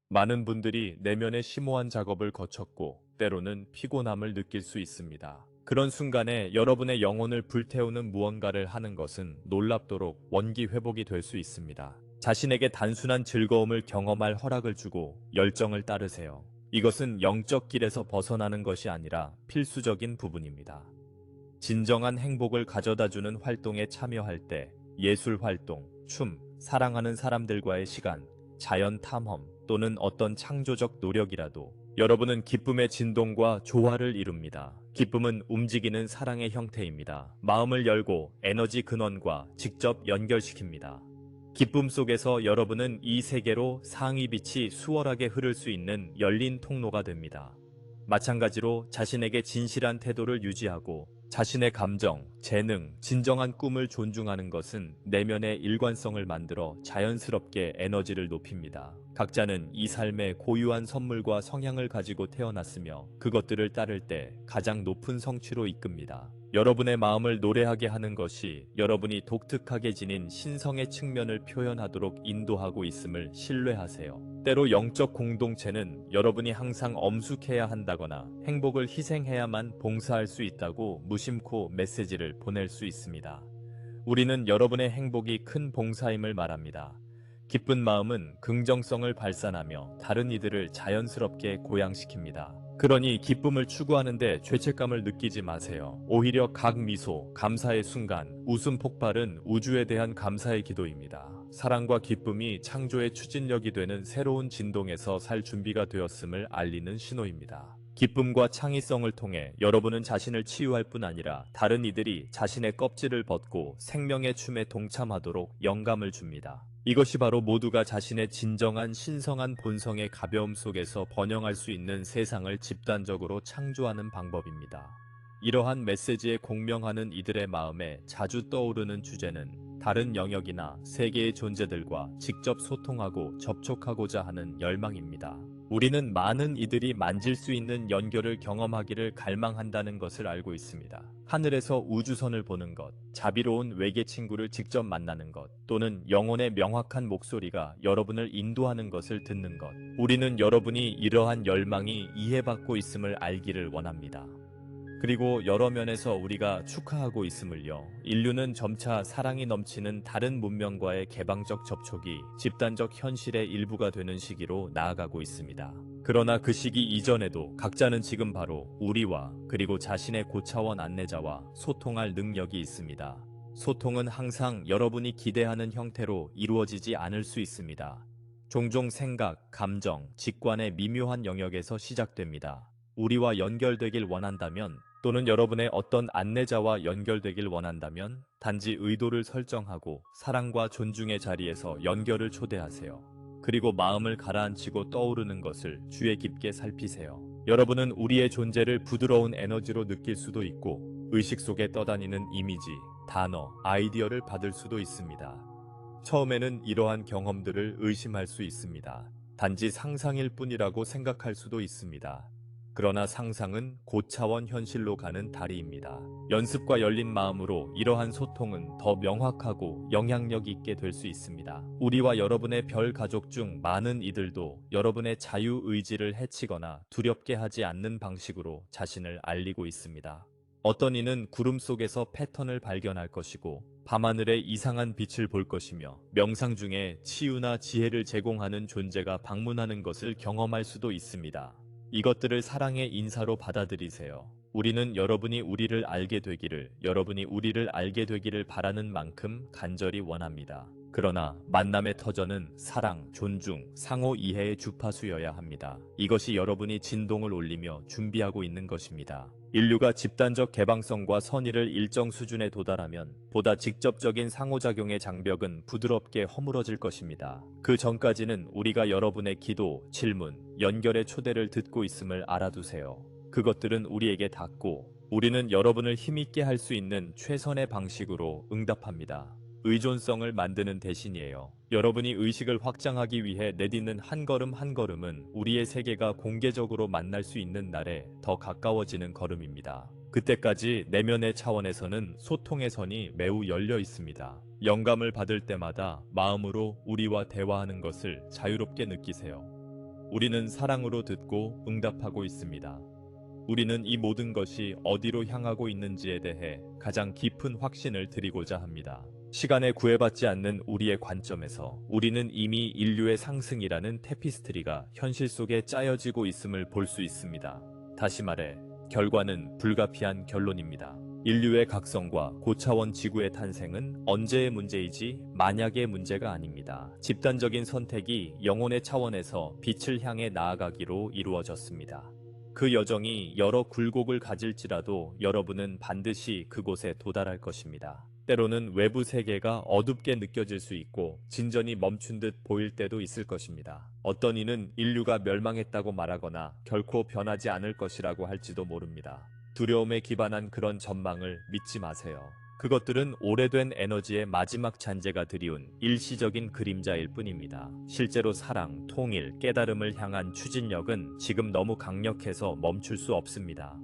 많은 분들이 내면의 심오한 작업을 거쳤고 때로는 피곤함을 느낄 수 있습니다. 그런 순간에 여러분의 영혼을 불태우는 무언가를 하는 것은 놀랍도록 원기 회복이 될 수 있습니다. 자신에게 단순한 즐거움을 경험할 허락을 주고 열정을 따르세요. 이것은 영적 길에서 벗어나는 것이 아니라 필수적인 부분입니다. 진정한 행복을 가져다주는 활동에 참여할 때 예술 활동, 춤, 사랑하는 사람들과의 시간, 자연 탐험 또는 어떤 창조적 노력이라도 여러분은 기쁨의 진동과 조화를 이룹니다. 기쁨은 움직이는 사랑의 형태입니다. 마음을 열고 에너지 근원과 직접 연결시킵니다. 기쁨 속에서 여러분은 이 세계로 상위빛이 수월하게 흐를 수 있는 열린 통로가 됩니다. 마찬가지로 자신에게 진실한 태도를 유지하고 자신의 감정, 재능, 진정한 꿈을 존중하는 것은 내면의 일관성을 만들어 자연스럽게 에너지를 높입니다. 각자는 이 삶의 고유한 선물과 성향을 가지고 태어났으며 그것들을 따를 때 가장 높은 성취로 이끕니다. 여러분의 마음을 노래하게 하는 것이 여러분이 독특하게 지닌 신성의 측면을 표현하도록 인도하고 있음을 신뢰하세요. 때로 영적 공동체는 여러분이 항상 엄숙해야 한다거나 행복을 희생해야만 봉사할 수 있다고 무심코 메시지를 보낼 수 있습니다. 우리는 여러분의 행복이 큰 봉사임을 말합니다. 기쁜 마음은 긍정성을 발산하며 다른 이들을 자연스럽게 고양시킵니다. 그러니 기쁨을 추구하는데 죄책감을 느끼지 마세요. 오히려 각 미소, 감사의 순간, 웃음 폭발은 우주에 대한 감사의 기도입니다. 사랑과 기쁨이 창조의 추진력이 되는 새로운 진동에서 살 준비가 되었음을 알리는 신호입니다. 기쁨과 창의성을 통해 여러분은 자신을 치유할 뿐 아니라 다른 이들이 자신의 껍질을 벗고 생명의 춤에 동참하도록 영감을 줍니다. 이것이 바로 모두가 자신의 진정한 신성한 본성의 가벼움 속에서 번영할 수 있는 세상을 집단적으로 창조하는 방법입니다. 이러한 메시지에 공명하는 이들의 마음에 자주 떠오르는 주제는 다른 영역이나 세계의 존재들과 직접 소통하고 접촉하고자 하는 열망입니다. 우리는 많은 이들이 만질 수 있는 연결을 경험하기를 갈망한다는 것을 알고 있습니다. 하늘에서 우주선을 보는 것, 자비로운 외계 친구를 직접 만나는 것, 또는 영혼의 명확한 목소리가 여러분을 인도하는 것을 듣는 것. 우리는 여러분이 이러한 열망이 이해받고 있음을 알기를 원합니다. 그리고 여러 면에서 우리가 축하하고 있음을요. 인류는 점차 사랑이 넘치는 다른 문명과의 개방적 접촉이 집단적 현실의 일부가 되는 시기로 나아가고 있습니다. 그러나 그 시기 이전에도 각자는 지금 바로 우리와 그리고 자신의 고차원 안내자와 소통할 능력이 있습니다. 소통은 항상 여러분이 기대하는 형태로 이루어지지 않을 수 있습니다. 종종 생각, 감정, 직관의 미묘한 영역에서 시작됩니다. 우리와 연결되길 원한다면 또는 여러분의 어떤 안내자와 연결되길 원한다면 단지 의도를 설정하고 사랑과 존중의 자리에서 연결을 초대하세요. 그리고 마음을 가라앉히고 떠오르는 것을 주의 깊게 살피세요. 여러분은 우리의 존재를 부드러운 에너지로 느낄 수도 있고 의식 속에 떠다니는 이미지, 단어, 아이디어를 받을 수도 있습니다. 처음에는 이러한 경험들을 의심할 수 있습니다. 단지 상상일 뿐이라고 생각할 수도 있습니다. 그러나 상상은 고차원 현실로 가는 다리입니다. 연습과 열린 마음으로 이러한 소통은 더 명확하고 영향력 있게 될 수 있습니다. 우리와 여러분의 별 가족 중 많은 이들도 여러분의 자유의지를 해치거나 두렵게 하지 않는 방식으로 자신을 알리고 있습니다. 어떤 이는 구름 속에서 패턴을 발견할 것이고 밤하늘의 이상한 빛을 볼 것이며 명상 중에 치유나 지혜를 제공하는 존재가 방문하는 것을 경험할 수도 있습니다. 이것들을 사랑의 인사로 받아들이세요. 우리는 여러분이 우리를 알게 되기를, 여러분이 우리를 알게 되기를 바라는 만큼 간절히 원합니다. 그러나 만남의 터전은 사랑, 존중, 상호 이해의 주파수여야 합니다. 이것이 여러분이 진동을 올리며 준비하고 있는 것입니다. 인류가 집단적 개방성과 선의를 일정 수준에 도달하면 보다 직접적인 상호작용의 장벽은 부드럽게 허물어질 것입니다. 그 전까지는 우리가 여러분의 기도, 질문, 연결의 초대를 듣고 있음을 알아두세요. 그것들은 우리에게 닿고 우리는 여러분을 힘있게 할 수 있는 최선의 방식으로 응답합니다. 의존성을 만드는 대신이에요. 여러분이 의식을 확장하기 위해 내딛는 한 걸음 한 걸음은 우리의 세계가 공개적으로 만날 수 있는 날에 더 가까워지는 걸음입니다. 그때까지 내면의 차원에서는 소통의 선이 매우 열려 있습니다. 영감을 받을 때마다 마음으로 우리와 대화하는 것을 자유롭게 느끼세요. 우리는 사랑으로 듣고 응답하고 있습니다. 우리는 이 모든 것이 어디로 향하고 있는지에 대해 가장 깊은 확신을 드리고자 합니다. 시간에 구애받지 않는 우리의 관점에서 우리는 이미 인류의 상승이라는 테피스트리가 현실 속에 짜여지고 있음을 볼 수 있습니다. 다시 말해, 결과는 불가피한 결론입니다. 인류의 각성과 고차원 지구의 탄생은 언제의 문제이지 만약의 문제가 아닙니다. 집단적인 선택이 영혼의 차원에서 빛을 향해 나아가기로 이루어졌습니다. 그 여정이 여러 굴곡을 가질지라도 여러분은 반드시 그곳에 도달할 것입니다. 때로는 외부 세계가 어둡게 느껴질 수 있고 진전이 멈춘 듯 보일 때도 있을 것입니다. 어떤 이는 인류가 멸망했다고 말하거나 결코 변하지 않을 것이라고 할지도 모릅니다. 두려움에 기반한 그런 전망을 믿지 마세요. 그것들은 오래된 에너지의 마지막 잔재가 드리운 일시적인 그림자일 뿐입니다. 실제로 사랑, 통일, 깨달음을 향한 추진력은 지금 너무 강력해서 멈출 수 없습니다.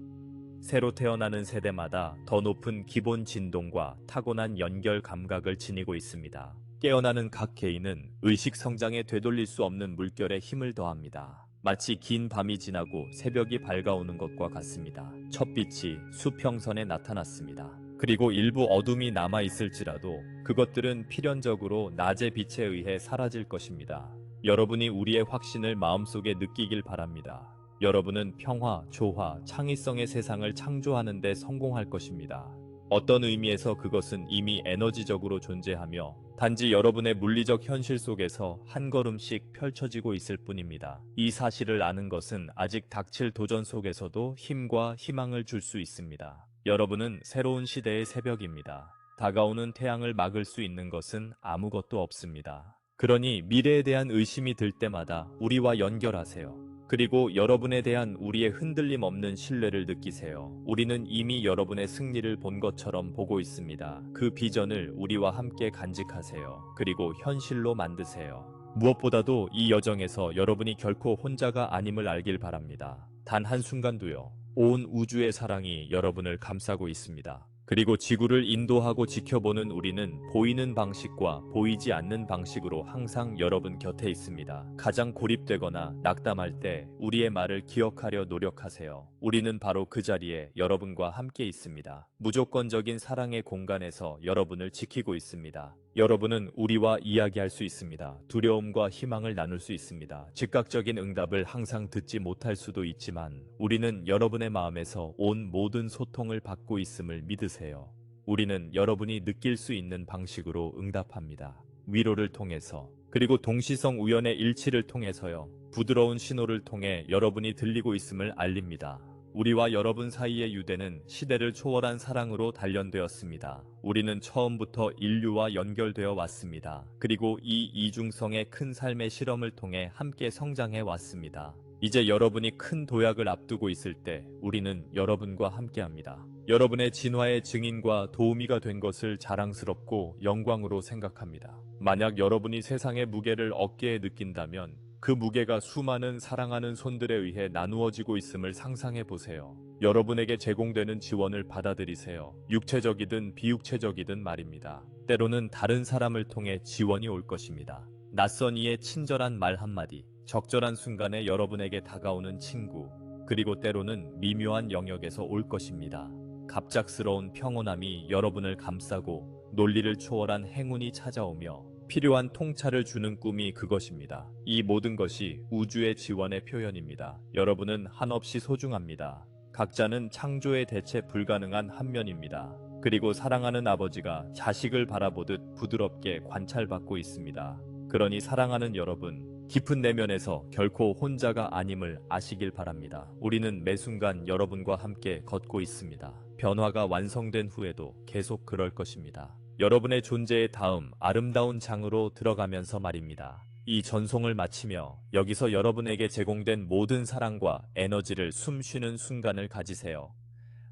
새로 태어나는 세대마다 더 높은 기본 진동과 타고난 연결 감각을 지니고 있습니다. 깨어나는 각 개인은 의식 성장에 되돌릴 수 없는 물결에 힘을 더합니다. 마치 긴 밤이 지나고 새벽이 밝아오는 것과 같습니다. 첫 빛이 수평선에 나타났습니다. 그리고 일부 어둠이 남아있을지라도 그것들은 필연적으로 낮의 빛에 의해 사라질 것입니다. 여러분이 우리의 확신을 마음속에 느끼길 바랍니다. 여러분은 평화, 조화, 창의성의 세상을 창조하는 데 성공할 것입니다. 어떤 의미에서 그것은 이미 에너지적으로 존재하며 단지 여러분의 물리적 현실 속에서 한 걸음씩 펼쳐지고 있을 뿐입니다. 이 사실을 아는 것은 아직 닥칠 도전 속에서도 힘과 희망을 줄 수 있습니다. 여러분은 새로운 시대의 새벽입니다. 다가오는 태양을 막을 수 있는 것은 아무것도 없습니다. 그러니 미래에 대한 의심이 들 때마다 우리와 연결하세요. 그리고 여러분에 대한 우리의 흔들림 없는 신뢰를 느끼세요. 우리는 이미 여러분의 승리를 본 것처럼 보고 있습니다. 그 비전을 우리와 함께 간직하세요. 그리고 현실로 만드세요. 무엇보다도 이 여정에서 여러분이 결코 혼자가 아님을 알길 바랍니다. 단 한순간도요. 온 우주의 사랑이 여러분을 감싸고 있습니다. 그리고 지구를 인도하고 지켜보는 우리는 보이는 방식과 보이지 않는 방식으로 항상 여러분 곁에 있습니다. 가장 고립되거나 낙담할 때 우리의 말을 기억하려 노력하세요. 우리는 바로 그 자리에 여러분과 함께 있습니다. 무조건적인 사랑의 공간에서 여러분을 지키고 있습니다. 여러분은 우리와 이야기할 수 있습니다. 두려움과 희망을 나눌 수 있습니다. 즉각적인 응답을 항상 듣지 못할 수도 있지만 우리는 여러분의 마음에서 온 모든 소통을 받고 있음을 믿으세요. 우리는 여러분이 느낄 수 있는 방식으로 응답합니다. 위로를 통해서, 그리고 동시성 우연의 일치를 통해서요. 부드러운 신호를 통해 여러분이 들리고 있음을 알립니다. 우리와 여러분 사이의 유대는 시대를 초월한 사랑으로 단련되었습니다. 우리는 처음부터 인류와 연결되어 왔습니다. 그리고 이 이중성의 큰 삶의 실험을 통해 함께 성장해 왔습니다. 이제 여러분이 큰 도약을 앞두고 있을 때 우리는 여러분과 함께합니다. 여러분의 진화의 증인과 도우미가 된 것을 자랑스럽고 영광으로 생각합니다. 만약 여러분이 세상의 무게를 어깨에 느낀다면 그 무게가 수많은 사랑하는 손들에 의해 나누어지고 있음을 상상해 보세요. 여러분에게 제공되는 지원을 받아들이세요. 육체적이든 비육체적이든 말입니다. 때로는 다른 사람을 통해 지원이 올 것입니다. 낯선 이의 친절한 말 한마디, 적절한 순간에 여러분에게 다가오는 친구, 그리고 때로는 미묘한 영역에서 올 것입니다. 갑작스러운 평온함이 여러분을 감싸고 논리를 초월한 행운이 찾아오며 필요한 통찰을 주는 꿈이 그것입니다. 이 모든 것이 우주의 지원의 표현입니다. 여러분은 한없이 소중합니다. 각자는 창조에 대체 불가능한 한 면입니다. 그리고 사랑하는 아버지가 자식을 바라보듯 부드럽게 관찰받고 있습니다. 그러니 사랑하는 여러분, 깊은 내면에서 결코 혼자가 아님을 아시길 바랍니다. 우리는 매 순간 여러분과 함께 걷고 있습니다. 변화가 완성된 후에도 계속 그럴 것입니다. 여러분의 존재의 다음 아름다운 장으로 들어가면서 말입니다. 이 전송을 마치며 여기서 여러분에게 제공된 모든 사랑과 에너지를 숨쉬는 순간을 가지세요.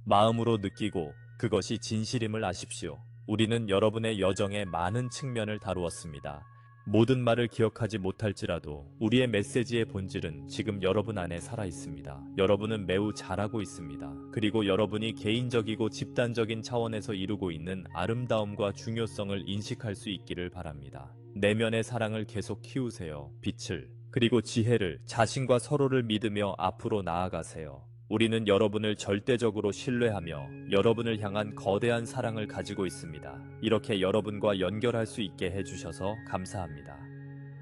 마음으로 느끼고 그것이 진실임을 아십시오. 우리는 여러분의 여정의 많은 측면을 다루었습니다. 모든 말을 기억하지 못할지라도 우리의 메시지의 본질은 지금 여러분 안에 살아 있습니다. 여러분은 매우 잘하고 있습니다. 그리고 여러분이 개인적이고 집단적인 차원에서 이루고 있는 아름다움과 중요성을 인식할 수 있기를 바랍니다. 내면의 사랑을 계속 키우세요. 빛을, 그리고 지혜를, 자신과 서로를 믿으며 앞으로 나아가세요. 우리는 여러분을 절대적으로 신뢰하며 여러분을 향한 거대한 사랑을 가지고 있습니다. 이렇게 여러분과 연결할 수 있게 해주셔서 감사합니다.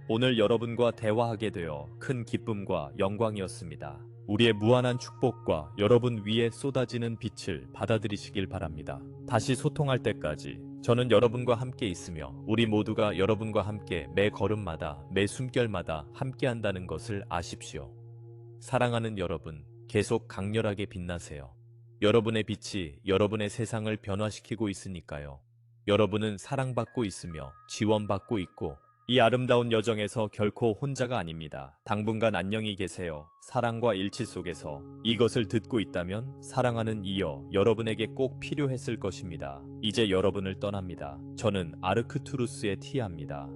오늘 여러분과 대화하게 되어 큰 기쁨과 영광이었습니다. 우리의 무한한 축복과 여러분 위에 쏟아지는 빛을 받아들이시길 바랍니다. 다시 소통할 때까지 저는 여러분과 함께 있으며 우리 모두가 여러분과 함께 매 걸음마다 매 숨결마다 함께한다는 것을 아십시오. 사랑하는 여러분, 계속 강렬하게 빛나세요. 여러분의 빛이 여러분의 세상을 변화시키고 있으니까요. 여러분은 사랑받고 있으며 지원받고 있고 이 아름다운 여정에서 결코 혼자가 아닙니다. 당분간 안녕히 계세요. 사랑과 일치 속에서 이것을 듣고 있다면 사랑하는 이여 여러분에게 꼭 필요했을 것입니다. 이제 여러분을 떠납니다. 저는 아르크투루스의 티아입니다.